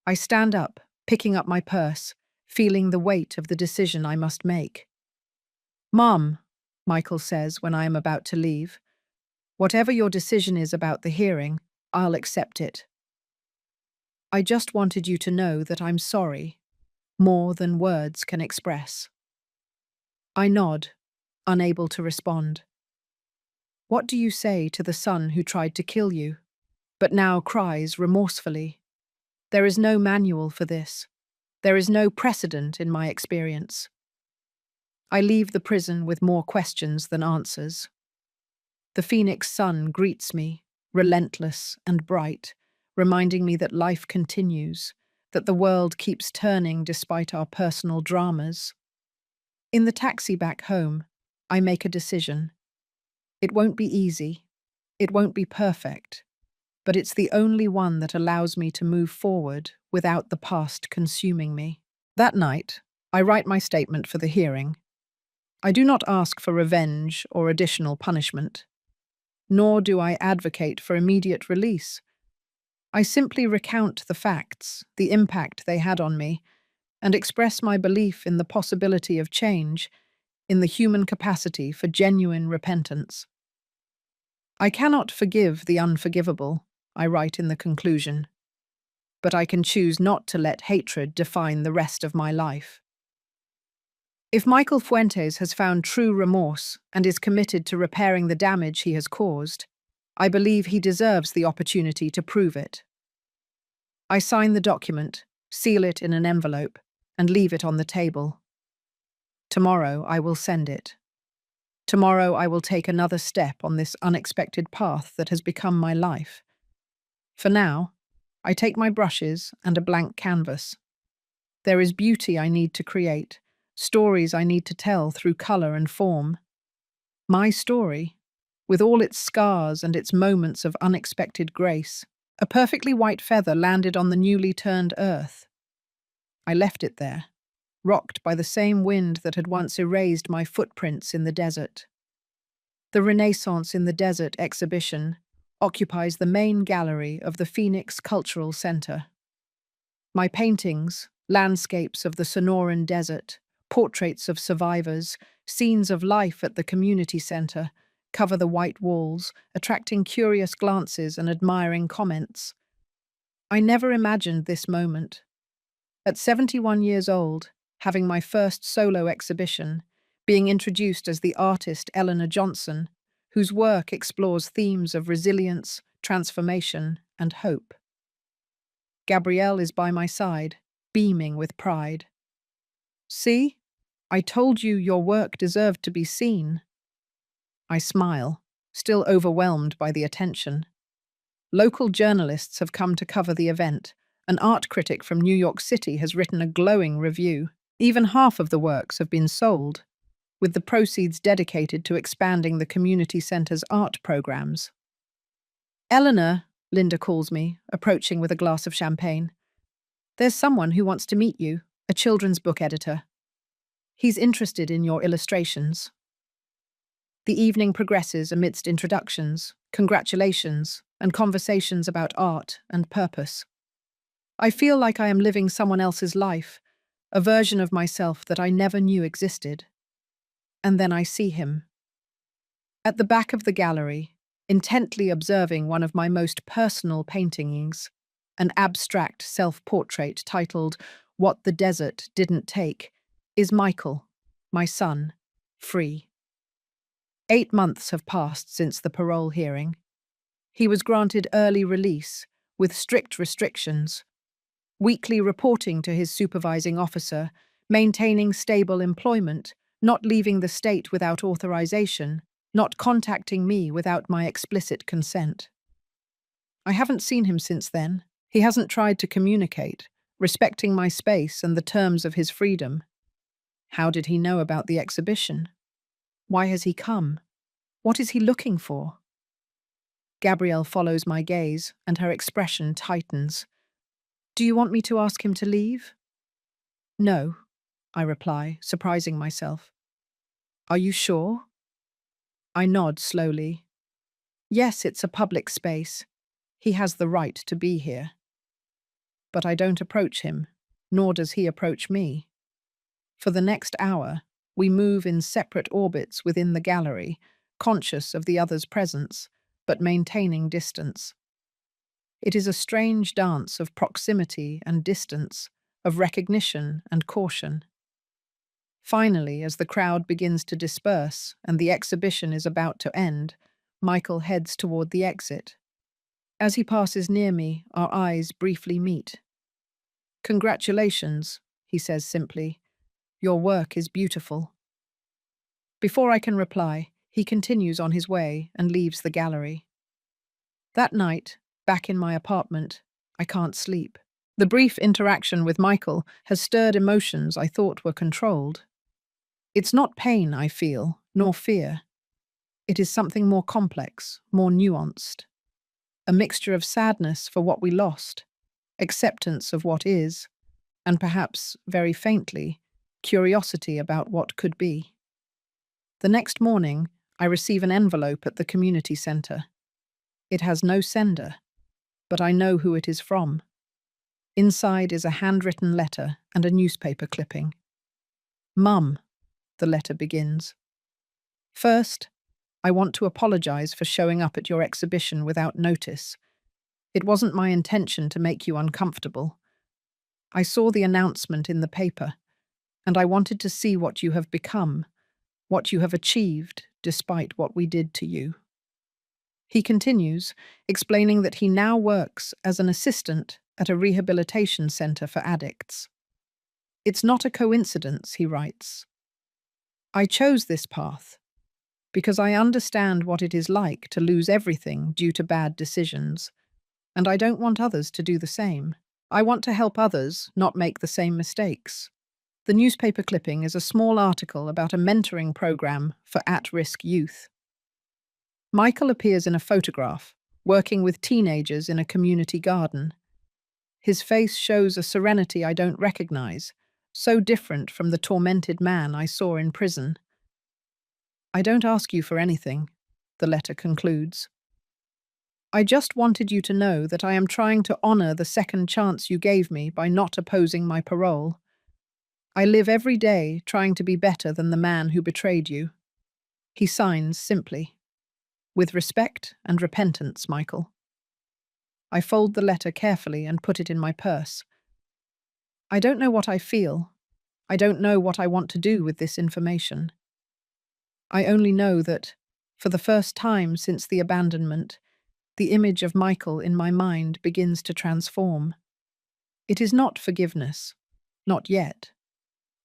I stand up, picking up my purse, feeling the weight of the decision I must make. Mum, Michael says when I am about to leave, whatever your decision is about the hearing, I'll accept it. I just wanted you to know that I'm sorry, more than words can express. I nod, unable to respond. What do you say to the son who tried to kill you, but now cries remorsefully? There is no manual for this. There is no precedent in my experience. I leave the prison with more questions than answers. The Phoenix sun greets me, relentless and bright, reminding me that life continues, that the world keeps turning despite our personal dramas. In the taxi back home, I make a decision. It won't be easy. It won't be perfect. But it's the only one that allows me to move forward without the past consuming me. That night, I write my statement for the hearing. I do not ask for revenge or additional punishment, nor do I advocate for immediate release. I simply recount the facts, the impact they had on me, and express my belief in the possibility of change, in the human capacity for genuine repentance. I cannot forgive the unforgivable, I write in the conclusion, but I can choose not to let hatred define the rest of my life. If Michael Fuentes has found true remorse and is committed to repairing the damage he has caused, I believe he deserves the opportunity to prove it. I sign the document, seal it in an envelope, and leave it on the table. Tomorrow I will send it. Tomorrow I will take another step on this unexpected path that has become my life. For now, I take my brushes and a blank canvas. There is beauty I need to create, stories I need to tell through colour and form. My story, with all its scars and its moments of unexpected grace. A perfectly white feather landed on the newly turned earth. I left it there, rocked by the same wind that had once erased my footprints in the desert. The Renaissance in the Desert exhibition occupies the main gallery of the Phoenix Cultural Center. My paintings, landscapes of the Sonoran Desert, portraits of survivors, scenes of life at the community center, cover the white walls, attracting curious glances and admiring comments. I never imagined this moment. At 71 years old, having my first solo exhibition, being introduced as the artist Eleanor Johnson, whose work explores themes of resilience, transformation, and hope. Gabrielle is by my side, beaming with pride. See? I told you your work deserved to be seen. I smile, still overwhelmed by the attention. Local journalists have come to cover the event. An art critic from New York City has written a glowing review. Even half of the works have been sold, with the proceeds dedicated to expanding the community center's art programs. Eleanor, Linda calls me, approaching with a glass of champagne. There's someone who wants to meet you, a a children's book editor. He's interested in your illustrations. The evening progresses amidst introductions, congratulations, and conversations about art and purpose. I feel like I am living someone else's life, a version of myself that I never knew existed. And then I see him. At the back of the gallery, intently observing one of my most personal paintings, an abstract self-portrait titled "What the Desert Didn't Take," is Michael, my son, free. 8 months have passed since the parole hearing. He was granted early release, with strict restrictions, weekly reporting to his supervising officer, maintaining stable employment, not leaving the state without authorization, not contacting me without my explicit consent. I haven't seen him since then. He hasn't tried to communicate, respecting my space and the terms of his freedom. How did he know about the exhibition? Why has he come? What is he looking for? Gabrielle follows my gaze, and her expression tightens. Do you want me to ask him to leave? No, I reply, surprising myself. Are you sure? I nod slowly. Yes, it's a public space. He has the right to be here. But I don't approach him, nor does he approach me. For the next hour, we move in separate orbits within the gallery, conscious of the other's presence, but maintaining distance. It is a strange dance of proximity and distance, of recognition and caution. Finally, as the crowd begins to disperse and the exhibition is about to end, Michael heads toward the exit. As he passes near me, our eyes briefly meet. Congratulations, he says simply. Your work is beautiful. Before I can reply, he continues on his way and leaves the gallery. That night, back in my apartment, I can't sleep. The brief interaction with Michael has stirred emotions I thought were controlled. It's not pain I feel, nor fear. It is something more complex, more nuanced. A mixture of sadness for what we lost, acceptance of what is, and perhaps, very faintly, curiosity about what could be. The next morning, I receive an envelope at the community center. It has no sender, but I know who it is from. Inside is a handwritten letter and a newspaper clipping. Mum, the letter begins. First, I want to apologize for showing up at your exhibition without notice. It wasn't my intention to make you uncomfortable. I saw the announcement in the paper, and I wanted to see what you have become, what you have achieved despite what we did to you. He continues, explaining that he now works as an assistant at a rehabilitation center for addicts. It's not a coincidence, he writes. I chose this path because I understand what it is like to lose everything due to bad decisions, and I don't want others to do the same. I want to help others not make the same mistakes. The newspaper clipping is a small article about a mentoring program for at-risk youth. Michael appears in a photograph, working with teenagers in a community garden. His face shows a serenity I don't recognize, so different from the tormented man I saw in prison. I don't ask you for anything, the letter concludes. I just wanted you to know that I am trying to honor the second chance you gave me by not opposing my parole. I live every day trying to be better than the man who betrayed you. He signs simply. With respect and repentance, Michael. I fold the letter carefully and put it in my purse. I don't know what I feel. I don't know what I want to do with this information. I only know that, for the first time since the abandonment, the image of Michael in my mind begins to transform. It is not forgiveness, not yet,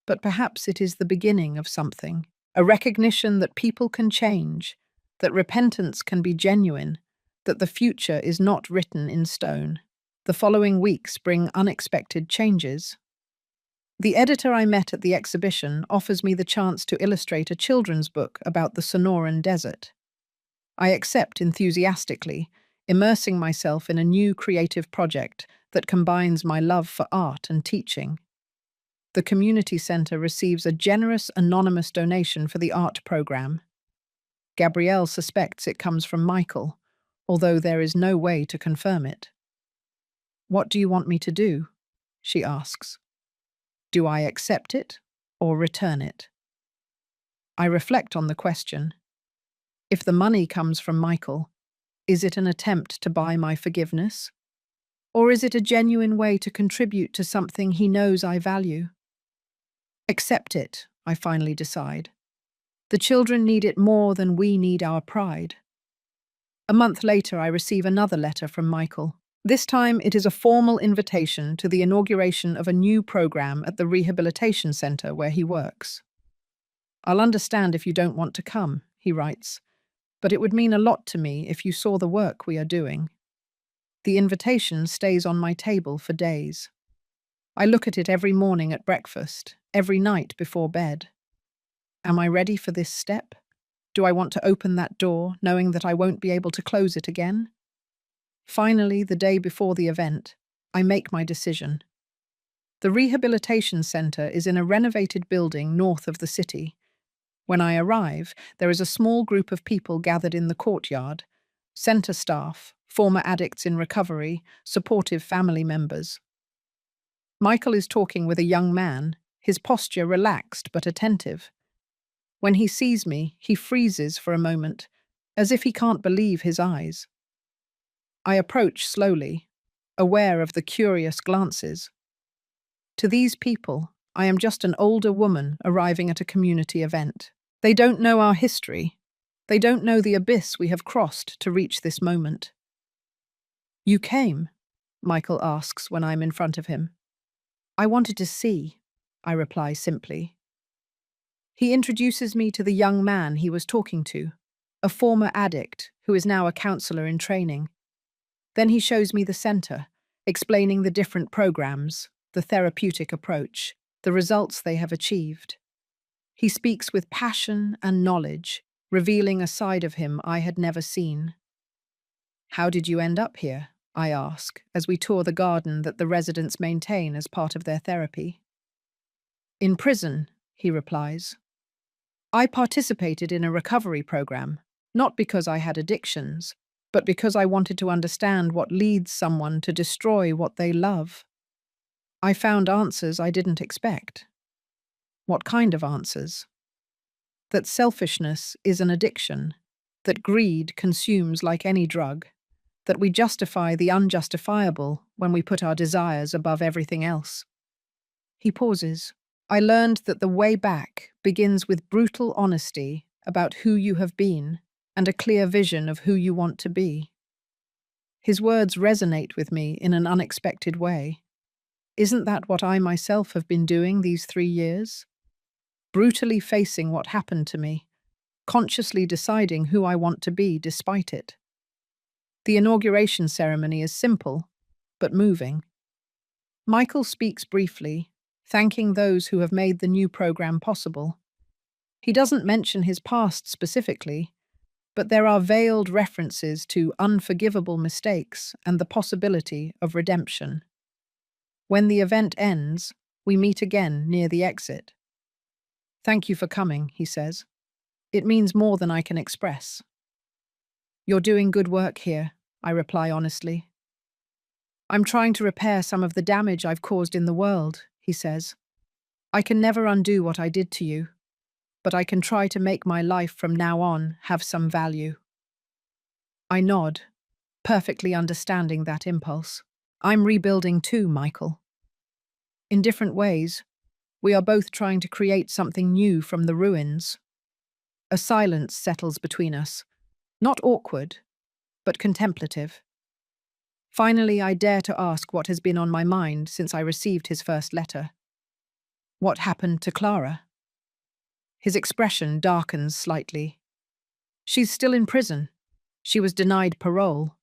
but perhaps it is the beginning of something, a recognition that people can change, that repentance can be genuine, that the future is not written in stone. The following weeks bring unexpected changes. The editor I met at the exhibition offers me the chance to illustrate a children's book about the Sonoran Desert. I accept enthusiastically, immersing myself in a new creative project that combines my love for art and teaching. The community center receives a generous anonymous donation for the art program. Gabrielle suspects it comes from Michael, although there is no way to confirm it. "What do you want me to do?" she asks. "Do I accept it or return it?" I reflect on the question. If the money comes from Michael, is it an attempt to buy my forgiveness? Or is it a genuine way to contribute to something he knows I value? Accept it, I finally decide. The children need it more than we need our pride. A month later, I receive another letter from Michael. This time, it is a formal invitation to the inauguration of a new program at the rehabilitation center where he works. "I'll understand if you don't want to come," he writes, "but it would mean a lot to me if you saw the work we are doing." The invitation stays on my table for days. I look at it every morning at breakfast, every night before bed. Am I ready for this step? Do I want to open that door, knowing that I won't be able to close it again? Finally, the day before the event, I make my decision. The rehabilitation center is in a renovated building north of the city. When I arrive, there is a small group of people gathered in the courtyard: center staff, former addicts in recovery, supportive family members. Michael is talking with a young man, his posture relaxed but attentive. When he sees me, he freezes for a moment, as if he can't believe his eyes. I approach slowly, aware of the curious glances. To these people, I am just an older woman arriving at a community event. They don't know our history. They don't know the abyss we have crossed to reach this moment. "You came?" Michael asks when I'm in front of him. "I wanted to see," I reply simply. He introduces me to the young man he was talking to, a former addict who is now a counselor in training. Then he shows me the center, explaining the different programs, the therapeutic approach, the results they have achieved. He speaks with passion and knowledge, revealing a side of him I had never seen. "How did you end up here?" I ask, as we tour the garden that the residents maintain as part of their therapy. "In prison," he replies. "I participated in a recovery program, not because I had addictions, but because I wanted to understand what leads someone to destroy what they love. I found answers I didn't expect." "What kind of answers?" "That selfishness is an addiction, that greed consumes like any drug, that we justify the unjustifiable when we put our desires above everything else." He pauses. "I learned that the way back begins with brutal honesty about who you have been and a clear vision of who you want to be." His words resonate with me in an unexpected way. Isn't that what I myself have been doing these 3 years? Brutally facing what happened to me, consciously deciding who I want to be despite it. The inauguration ceremony is simple, but moving. Michael speaks briefly, thanking those who have made the new program possible. He doesn't mention his past specifically, but there are veiled references to unforgivable mistakes and the possibility of redemption. When the event ends, we meet again near the exit. "Thank you for coming," he says. "It means more than I can express." "You're doing good work here," I reply honestly. "I'm trying to repair some of the damage I've caused in the world," he says. "I can never undo what I did to you, but I can try to make my life from now on have some value." I nod, perfectly understanding that impulse. I'm rebuilding too, Michael. In different ways, we are both trying to create something new from the ruins. A silence settles between us, not awkward, but contemplative. Finally, I dare to ask what has been on my mind since I received his first letter. "What happened to Clara?" His expression darkens slightly. "She's still in prison. She was denied parole.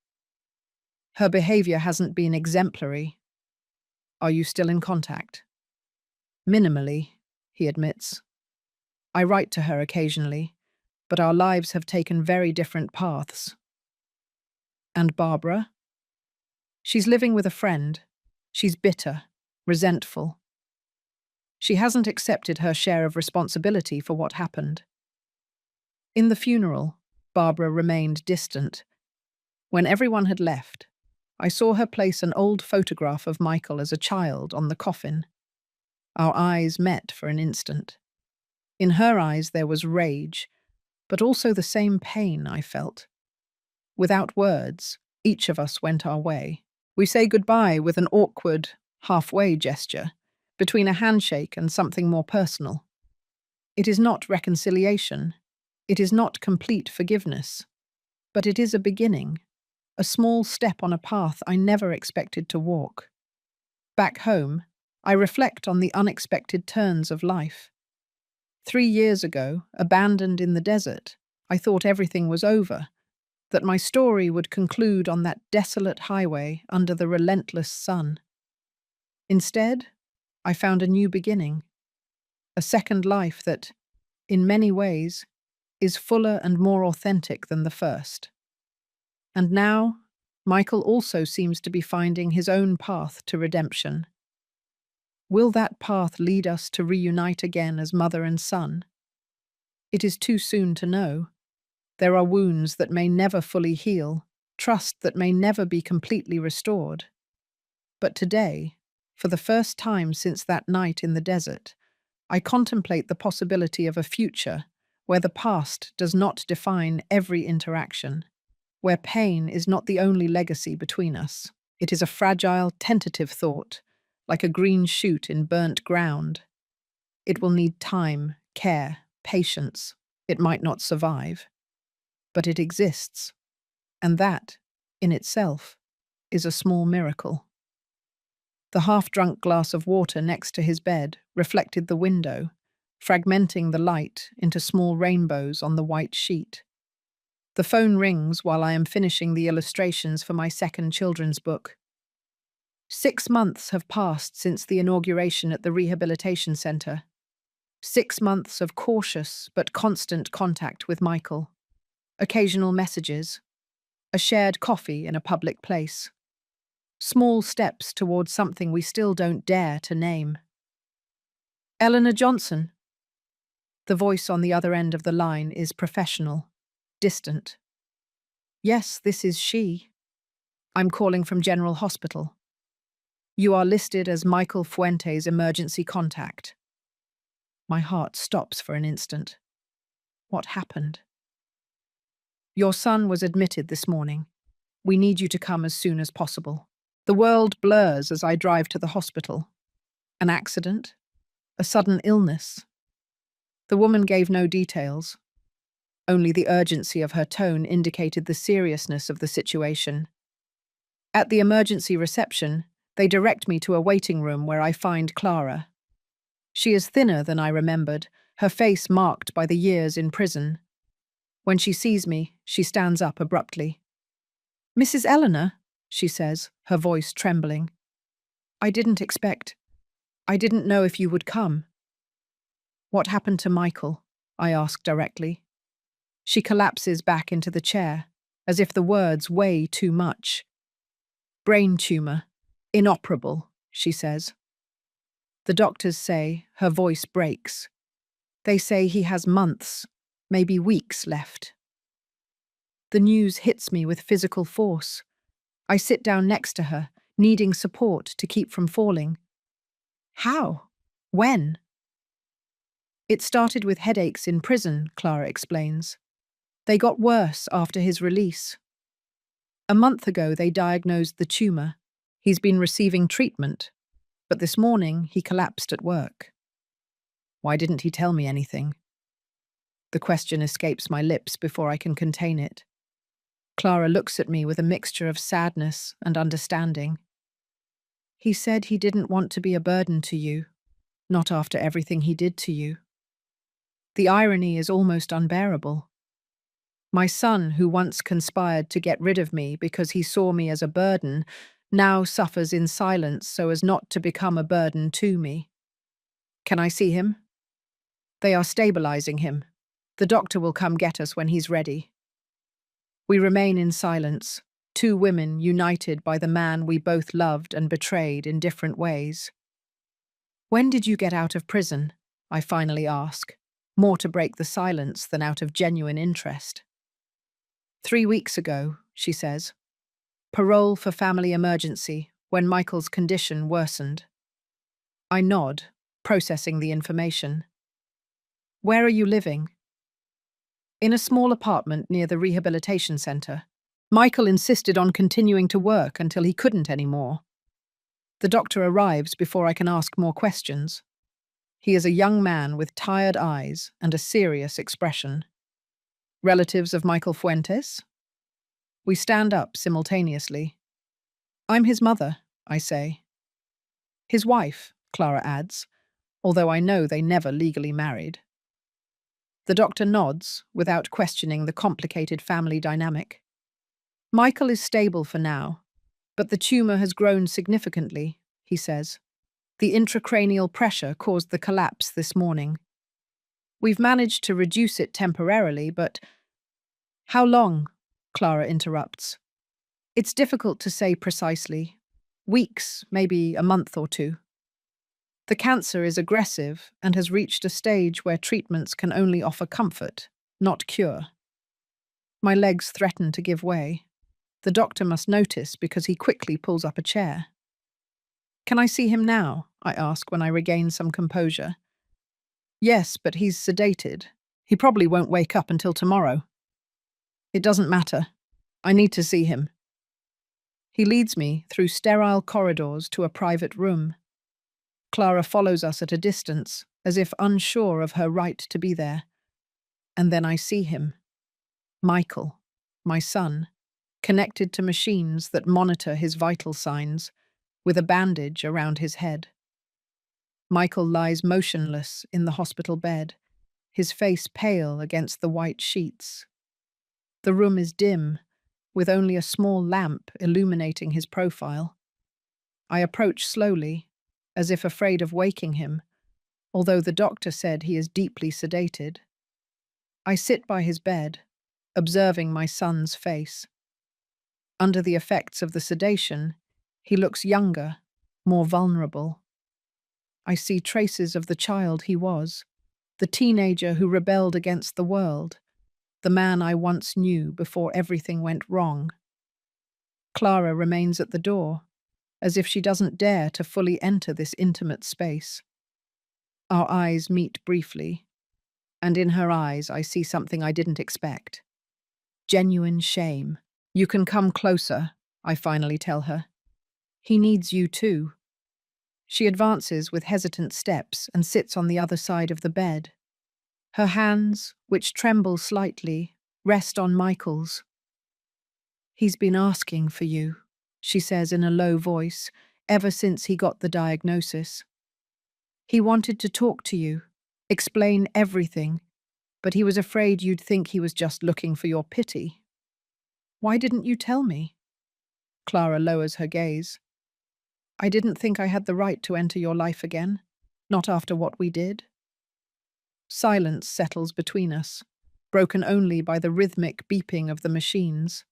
Her behavior hasn't been exemplary." "Are you still in contact?" "Minimally," he admits. "I write to her occasionally, but our lives have taken very different paths." "And Barbara?" "She's living with a friend. She's bitter, resentful." She hasn't accepted her share of responsibility for what happened. In the funeral, Barbara remained distant. When everyone had left, I saw her place an old photograph of Michael as a child on the coffin. Our eyes met for an instant. In her eyes there was rage, but also the same pain I felt. Without words, each of us went our way. We say goodbye with an awkward, halfway gesture, between a handshake and something more personal. It is not reconciliation. It is not complete forgiveness. But it is a beginning, a small step on a path I never expected to walk. Back home, I reflect on the unexpected turns of life. 3 years ago, abandoned in the desert, I thought everything was over, that my story would conclude on that desolate highway under the relentless sun. Instead, I found a new beginning, a second life that, in many ways, is fuller and more authentic than the first. And now, Michael also seems to be finding his own path to redemption. Will that path lead us to reunite again as mother and son? It is too soon to know. There are wounds that may never fully heal, trust that may never be completely restored. But today, for the first time since that night in the desert, I contemplate the possibility of a future where the past does not define every interaction, where pain is not the only legacy between us. It is a fragile, tentative thought, like a green shoot in burnt ground. It will need time, care, patience. It might not survive. But it exists, and that, in itself, is a small miracle. The half-drunk glass of water next to his bed reflected the window, fragmenting the light into small rainbows on the white sheet. The phone rings while I am finishing the illustrations for my second children's book. 6 months have passed since the inauguration at the rehabilitation center. 6 months of cautious but constant contact with Michael. Occasional messages. A shared coffee in a public place. Small steps towards something we still don't dare to name. Eleanor Johnson. The voice on the other end of the line is professional, distant. Yes, this is she. I'm calling from General Hospital. You are listed as Michael Fuentes' emergency contact. My heart stops for an instant. What happened? Your son was admitted this morning. We need you to come as soon as possible. The world blurs as I drive to the hospital. An accident? A sudden illness? The woman gave no details. Only the urgency of her tone indicated the seriousness of the situation. At the emergency reception, they direct me to a waiting room where I find Clara. She is thinner than I remembered, her face marked by the years in prison. When she sees me, she stands up abruptly. "Mrs. Eleanor," she says, her voice trembling. I didn't know if you would come." "What happened to Michael?" I ask directly. She collapses back into the chair, as if the words weigh too much. "Brain tumor. Inoperable," she says. The doctors say, her voice breaks. They say he has months, maybe weeks left. The news hits me with physical force. I sit down next to her, needing support to keep from falling. "How? When?" "It started with headaches in prison," Clara explains. "They got worse after his release. A month ago they diagnosed the tumor. He's been receiving treatment, but this morning he collapsed at work." Why didn't he tell me anything? The question escapes my lips before I can contain it. Clara looks at me with a mixture of sadness and understanding. "He said he didn't want to be a burden to you, not after everything he did to you." The irony is almost unbearable. My son, who once conspired to get rid of me because he saw me as a burden, now suffers in silence so as not to become a burden to me. "Can I see him?" "They are stabilizing him. The doctor will come get us when he's ready." We remain in silence, two women united by the man we both loved and betrayed in different ways. When did you get out of prison? I finally ask, more to break the silence than out of genuine interest. 3 weeks ago, she says. Parole for family emergency, when Michael's condition worsened. I nod, processing the information. Where are you living? In a small apartment near the rehabilitation centre. Michael insisted on continuing to work until he couldn't anymore. The doctor arrives before I can ask more questions. He is a young man with tired eyes and a serious expression. Relatives of Michael Fuentes? We stand up simultaneously. I'm his mother, I say. His wife, Clara adds, although I know they never legally married. The doctor nods, without questioning the complicated family dynamic. Michael is stable for now, but the tumour has grown significantly, he says. The intracranial pressure caused the collapse this morning. We've managed to reduce it temporarily, but… How long? Clara interrupts. It's difficult to say precisely. Weeks, maybe a month or two. The cancer is aggressive and has reached a stage where treatments can only offer comfort, not cure. My legs threaten to give way. The doctor must notice because he quickly pulls up a chair. Can I see him now? I ask when I regain some composure. Yes, but he's sedated. He probably won't wake up until tomorrow. It doesn't matter. I need to see him. He leads me through sterile corridors to a private room. Clara follows us at a distance, as if unsure of her right to be there. And then I see him. Michael, my son, connected to machines that monitor his vital signs, with a bandage around his head. Michael lies motionless in the hospital bed, his face pale against the white sheets. The room is dim, with only a small lamp illuminating his profile. I approach slowly, as if afraid of waking him, although the doctor said he is deeply sedated. I sit by his bed, observing my son's face. Under the effects of the sedation, he looks younger, more vulnerable. I see traces of the child he was, the teenager who rebelled against the world, the man I once knew before everything went wrong. Clara remains at the door, as if she doesn't dare to fully enter this intimate space. Our eyes meet briefly, and in her eyes I see something I didn't expect. Genuine shame. You can come closer, I finally tell her. He needs you too. She advances with hesitant steps and sits on the other side of the bed. Her hands, which tremble slightly, rest on Michael's. He's been asking for you, she says in a low voice, ever since he got the diagnosis. He wanted to talk to you, explain everything, but he was afraid you'd think he was just looking for your pity. Why didn't you tell me? Clara lowers her gaze. I didn't think I had the right to enter your life again, not after what we did. Silence settles between us, broken only by the rhythmic beeping of the machines.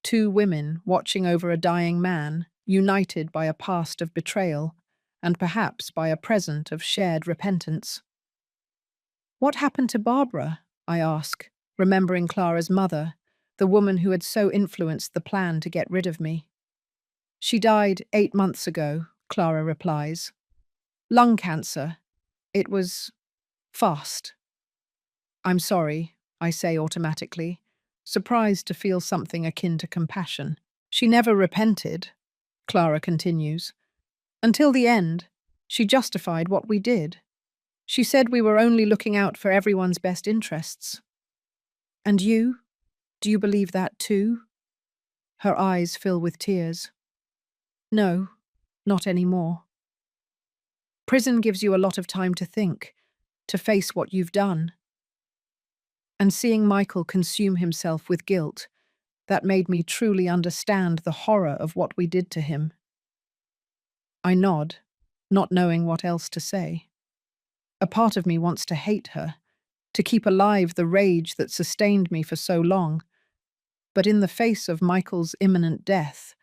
Two women watching over a dying man, united by a past of betrayal, and perhaps by a present of shared repentance. What happened to Barbara? I ask, remembering Clara's mother, the woman who had so influenced the plan to get rid of me. She died 8 months ago, Clara replies. Lung cancer. It was… fast. I'm sorry, I say automatically, surprised to feel something akin to compassion. She never repented, Clara continues. Until the end, she justified what we did. She said we were only looking out for everyone's best interests. And you? Do you believe that too? Her eyes fill with tears. No, not anymore. Prison gives you a lot of time to think, to face what you've done. And seeing Michael consume himself with guilt, that made me truly understand the horror of what we did to him. I nod, not knowing what else to say. A part of me wants to hate her, to keep alive the rage that sustained me for so long, but in the face of Michael's imminent death,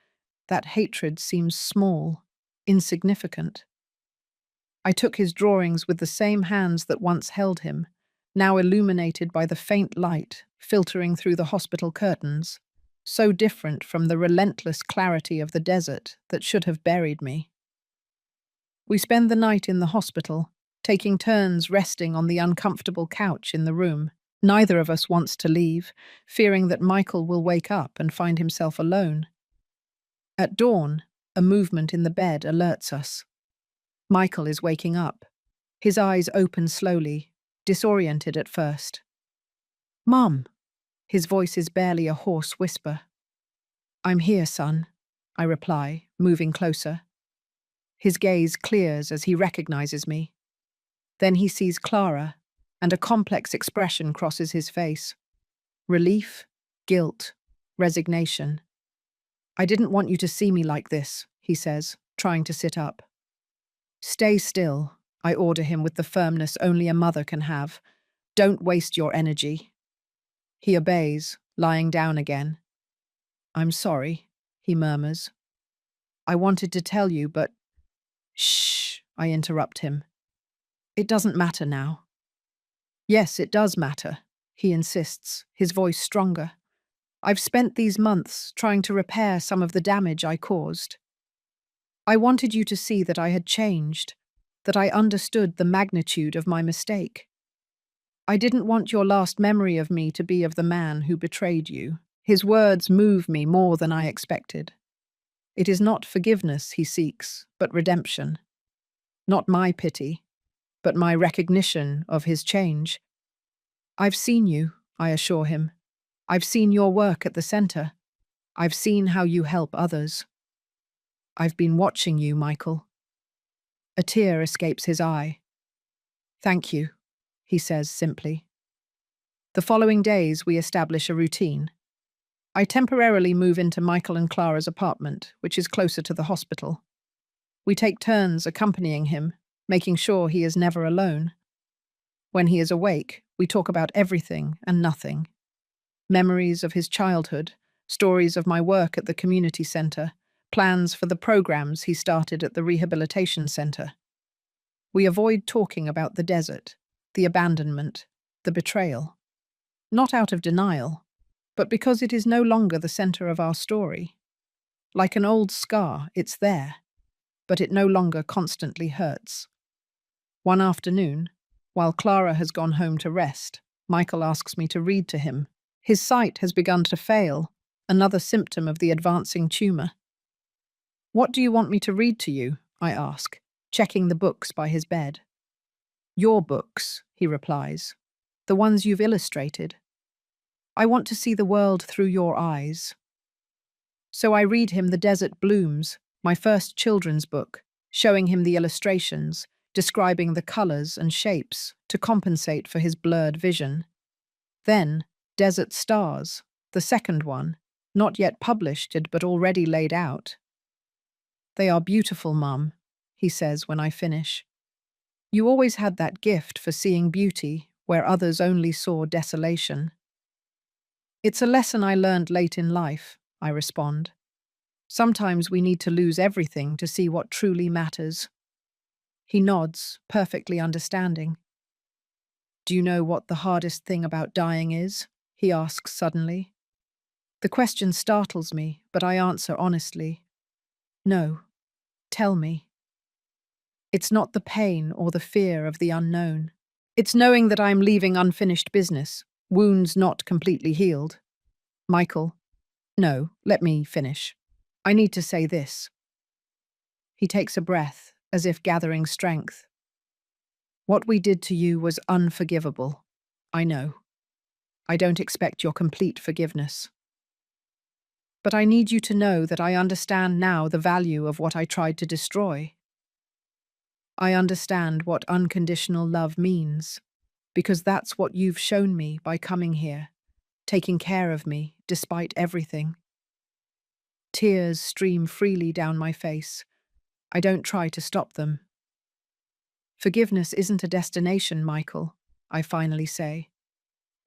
that hatred seems small, insignificant. I took his drawings with the same hands that once held him, now illuminated by the faint light filtering through the hospital curtains, so different from the relentless clarity of the desert that should have buried me. We spend the night in the hospital, taking turns resting on the uncomfortable couch in the room. Neither of us wants to leave, fearing that Michael will wake up and find himself alone. At dawn, a movement in the bed alerts us. Michael is waking up. His eyes open slowly, disoriented at first. "Mum!" His voice is barely a hoarse whisper. "I'm here, son," I reply, moving closer. His gaze clears as he recognizes me. Then he sees Clara, and a complex expression crosses his face. Relief, guilt, resignation. "I didn't want you to see me like this," he says, trying to sit up. "Stay still," I order him with the firmness only a mother can have. "Don't waste your energy." He obeys, lying down again. "I'm sorry," he murmurs. "I wanted to tell you, but—" "Shh," I interrupt him. "It doesn't matter now." "Yes, it does matter," he insists, his voice stronger. "I've spent these months trying to repair some of the damage I caused. I wanted you to see that I had changed, that I understood the magnitude of my mistake. I didn't want your last memory of me to be of the man who betrayed you." His words move me more than I expected. It is not forgiveness he seeks, but redemption. Not my pity, but my recognition of his change. "I've seen you," I assure him. "I've seen your work at the center. I've seen how you help others. I've been watching you, Michael." A tear escapes his eye. "Thank you," he says simply. The following days we establish a routine. I temporarily move into Michael and Clara's apartment, which is closer to the hospital. We take turns accompanying him, making sure he is never alone. When he is awake, we talk about everything and nothing. Memories of his childhood, stories of my work at the community center, plans for the programs he started at the rehabilitation center. We avoid talking about the desert, the abandonment, the betrayal. Not out of denial, but because it is no longer the center of our story. Like an old scar, it's there, but it no longer constantly hurts. One afternoon, while Clara has gone home to rest, Michael asks me to read to him. His sight has begun to fail, another symptom of the advancing tumor. "What do you want me to read to you?" I ask, checking the books by his bed. "Your books," he replies. "The ones you've illustrated. I want to see the world through your eyes." So I read him The Desert Blooms, my first children's book, showing him the illustrations, describing the colors and shapes to compensate for his blurred vision. Then, Desert Stars, the second one, not yet published but already laid out. "They are beautiful, Mum," he says when I finish. "You always had that gift for seeing beauty where others only saw desolation." "It's a lesson I learned late in life," I respond. "Sometimes we need to lose everything to see what truly matters." He nods, perfectly understanding. "Do you know what the hardest thing about dying is?" he asks suddenly. The question startles me, but I answer honestly. "No. Tell me." "It's not the pain or the fear of the unknown. It's knowing that I'm leaving unfinished business, wounds not completely healed." "Michael." "No, let me finish. I need to say this." He takes a breath, as if gathering strength. "What we did to you was unforgivable. I know. I don't expect your complete forgiveness. But I need you to know that I understand now the value of what I tried to destroy. I understand what unconditional love means, because that's what you've shown me by coming here, taking care of me despite everything." Tears stream freely down my face. I don't try to stop them. "Forgiveness isn't a destination, Michael," I finally say.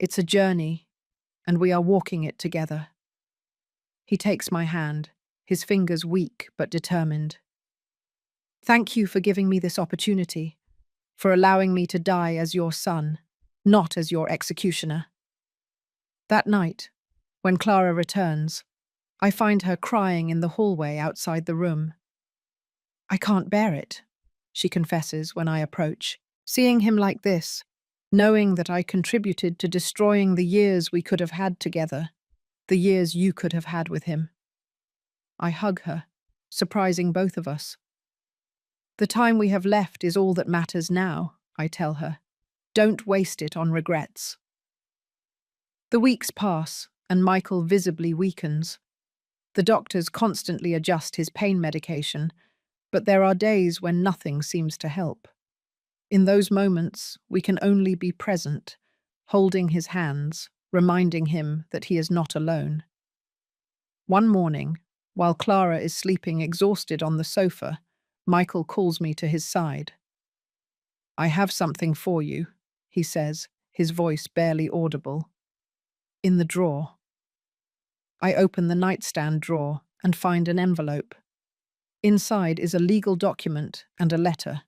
"It's a journey, and we are walking it together." He takes my hand, his fingers weak but determined. Thank you for giving me this opportunity, for allowing me to die as your son, not as your executioner. That night, when Clara returns, I find her crying in the hallway outside the room. I can't bear it, she confesses when I approach. Seeing him like this, knowing that I contributed to destroying the years we could have had together, the years you could have had with him. I hug her, surprising both of us. The time we have left is all that matters now, I tell her. Don't waste it on regrets. The weeks pass, and Michael visibly weakens. The doctors constantly adjust his pain medication, but there are days when nothing seems to help. In those moments, we can only be present, holding his hands, reminding him that he is not alone. One morning, while Clara is sleeping exhausted on the sofa, Michael calls me to his side. I have something for you, he says, his voice barely audible. In the drawer. I open the nightstand drawer and find an envelope. Inside is a legal document and a letter.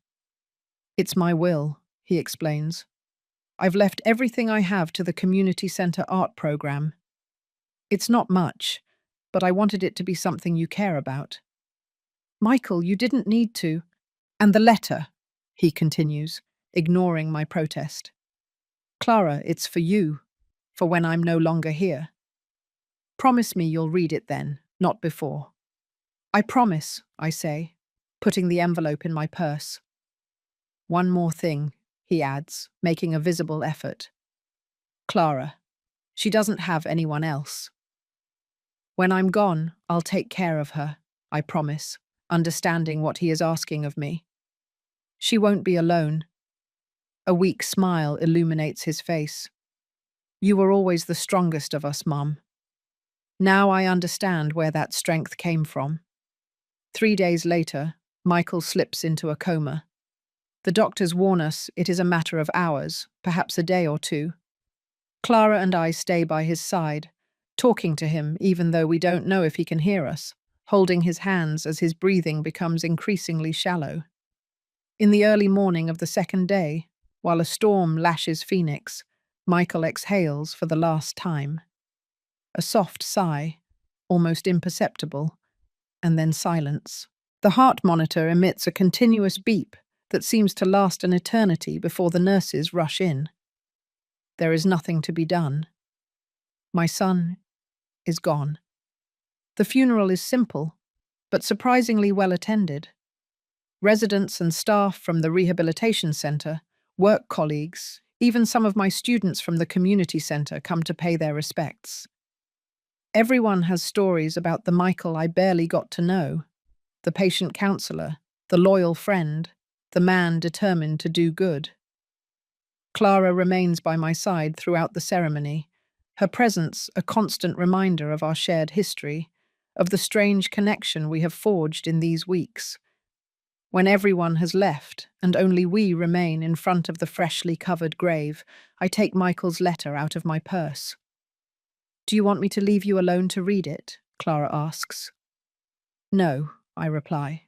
It's my will, he explains. I've left everything I have to the community center art program. It's not much, but I wanted it to be something you care about. Michael, you didn't need to. And the letter, he continues, ignoring my protest. Clara, it's for you, for when I'm no longer here. Promise me you'll read it then, not before. I promise, I say, putting the envelope in my purse. One more thing, he adds, making a visible effort. Clara, she doesn't have anyone else. When I'm gone, I'll take care of her, I promise, understanding what he is asking of me. She won't be alone. A weak smile illuminates his face. You were always the strongest of us, Mum. Now I understand where that strength came from. 3 days later, Michael slips into a coma. The doctors warn us it is a matter of hours, perhaps a day or two. Clara and I stay by his side, talking to him even though we don't know if he can hear us, holding his hands as his breathing becomes increasingly shallow. In the early morning of the second day, while a storm lashes Phoenix, Michael exhales for the last time. A soft sigh, almost imperceptible, and then silence. The heart monitor emits a continuous beep that seems to last an eternity before the nurses rush in. There is nothing to be done. My son is gone. The funeral is simple, but surprisingly well attended. Residents and staff from the rehabilitation center, work colleagues, even some of my students from the community center come to pay their respects. Everyone has stories about the Michael I barely got to know, the patient counselor, the loyal friend, the man determined to do good. Clara remains by my side throughout the ceremony, her presence a constant reminder of our shared history, of the strange connection we have forged in these weeks. When everyone has left and only we remain in front of the freshly covered grave, I take Michael's letter out of my purse. Do you want me to leave you alone to read it? Clara asks. No, I reply.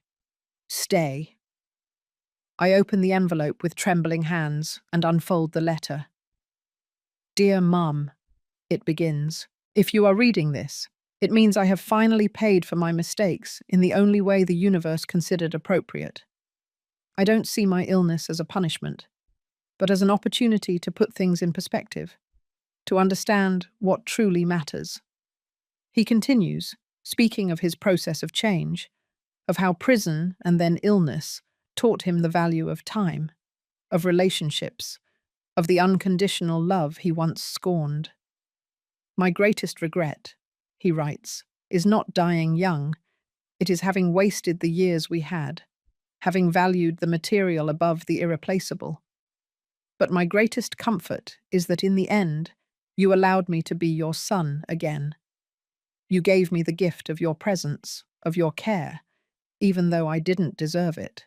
Stay. I open the envelope with trembling hands and unfold the letter. Dear Mum, it begins. If you are reading this, it means I have finally paid for my mistakes in the only way the universe considered appropriate. I don't see my illness as a punishment, but as an opportunity to put things in perspective, to understand what truly matters. He continues, speaking of his process of change, of how prison and then illness taught him the value of time, of relationships, of the unconditional love he once scorned. My greatest regret, he writes, is not dying young. It is having wasted the years we had, having valued the material above the irreplaceable. But my greatest comfort is that in the end, you allowed me to be your son again. You gave me the gift of your presence, of your care, even though I didn't deserve it.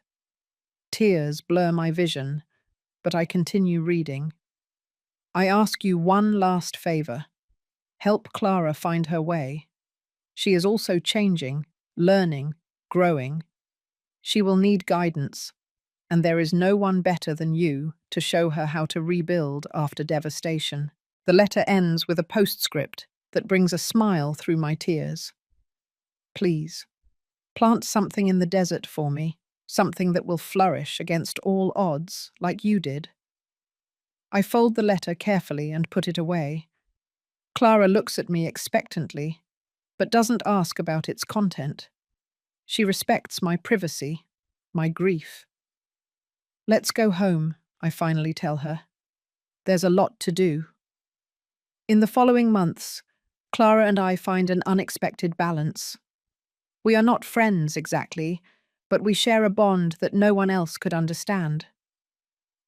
Tears blur my vision, but I continue reading. I ask you one last favor. Help Clara find her way. She is also changing, learning, growing. She will need guidance, and there is no one better than you to show her how to rebuild after devastation. The letter ends with a postscript that brings a smile through my tears. Please, plant something in the desert for me, something that will flourish against all odds, like you did. I fold the letter carefully and put it away. Clara looks at me expectantly, but doesn't ask about its content. She respects my privacy, my grief. Let's go home, I finally tell her. There's a lot to do. In the following months, Clara and I find an unexpected balance. We are not friends exactly, but we share a bond that no one else could understand.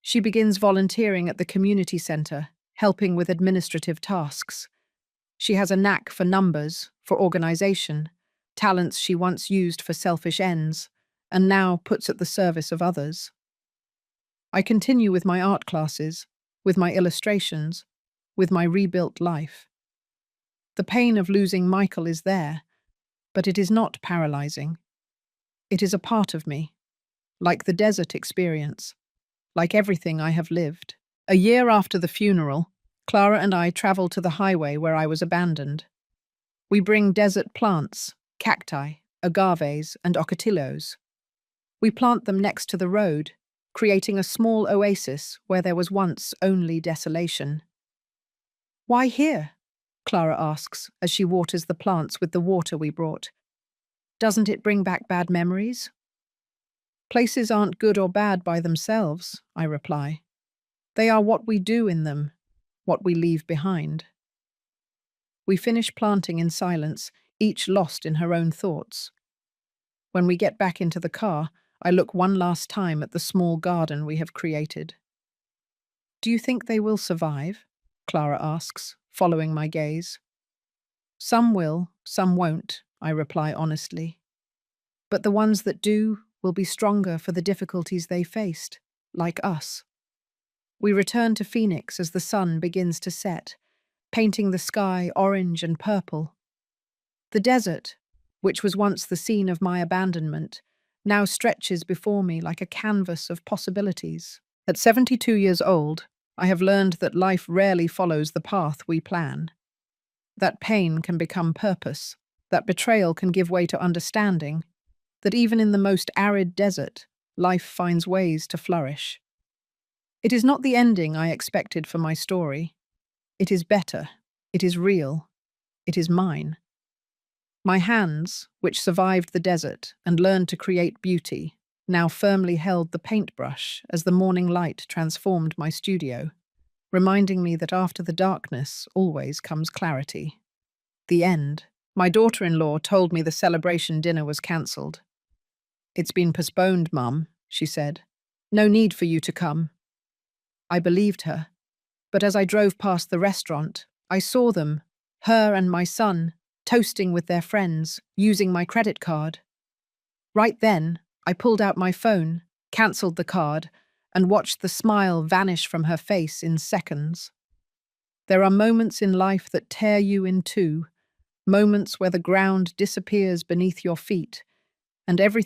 She begins volunteering at the community centre, helping with administrative tasks. She has a knack for numbers, for organisation, talents she once used for selfish ends, and now puts at the service of others. I continue with my art classes, with my illustrations, with my rebuilt life. The pain of losing Michael is there, but it is not paralysing. It is a part of me, like the desert experience, like everything I have lived. A year after the funeral, Clara and I travel to the highway where I was abandoned. We bring desert plants, cacti, agaves, and ocotillos. We plant them next to the road, creating a small oasis where there was once only desolation. Why here? Clara asks as she waters the plants with the water we brought. Doesn't it bring back bad memories? Places aren't good or bad by themselves, I reply. They are what we do in them, what we leave behind. We finish planting in silence, each lost in her own thoughts. When we get back into the car, I look one last time at the small garden we have created. Do you think they will survive? Clara asks, following my gaze. Some will, some won't, I reply honestly. But the ones that do will be stronger for the difficulties they faced, like us. We return to Phoenix as the sun begins to set, painting the sky orange and purple. The desert, which was once the scene of my abandonment, now stretches before me like a canvas of possibilities. At 72 years old, I have learned that life rarely follows the path we plan. That pain can become purpose, that betrayal can give way to understanding, that even in the most arid desert, life finds ways to flourish. It is not the ending I expected for my story. It is better, it is real, it is mine. My hands, which survived the desert and learned to create beauty, now firmly held the paintbrush as the morning light transformed my studio, reminding me that after the darkness always comes clarity. The end. My daughter-in-law told me the celebration dinner was cancelled. It's been postponed, Mum, she said. No need for you to come. I believed her, but as I drove past the restaurant, I saw them, her and my son, toasting with their friends, using my credit card. Right then, I pulled out my phone, cancelled the card, and watched the smile vanish from her face in seconds. There are moments in life that tear you in two, moments where the ground disappears beneath your feet, and everything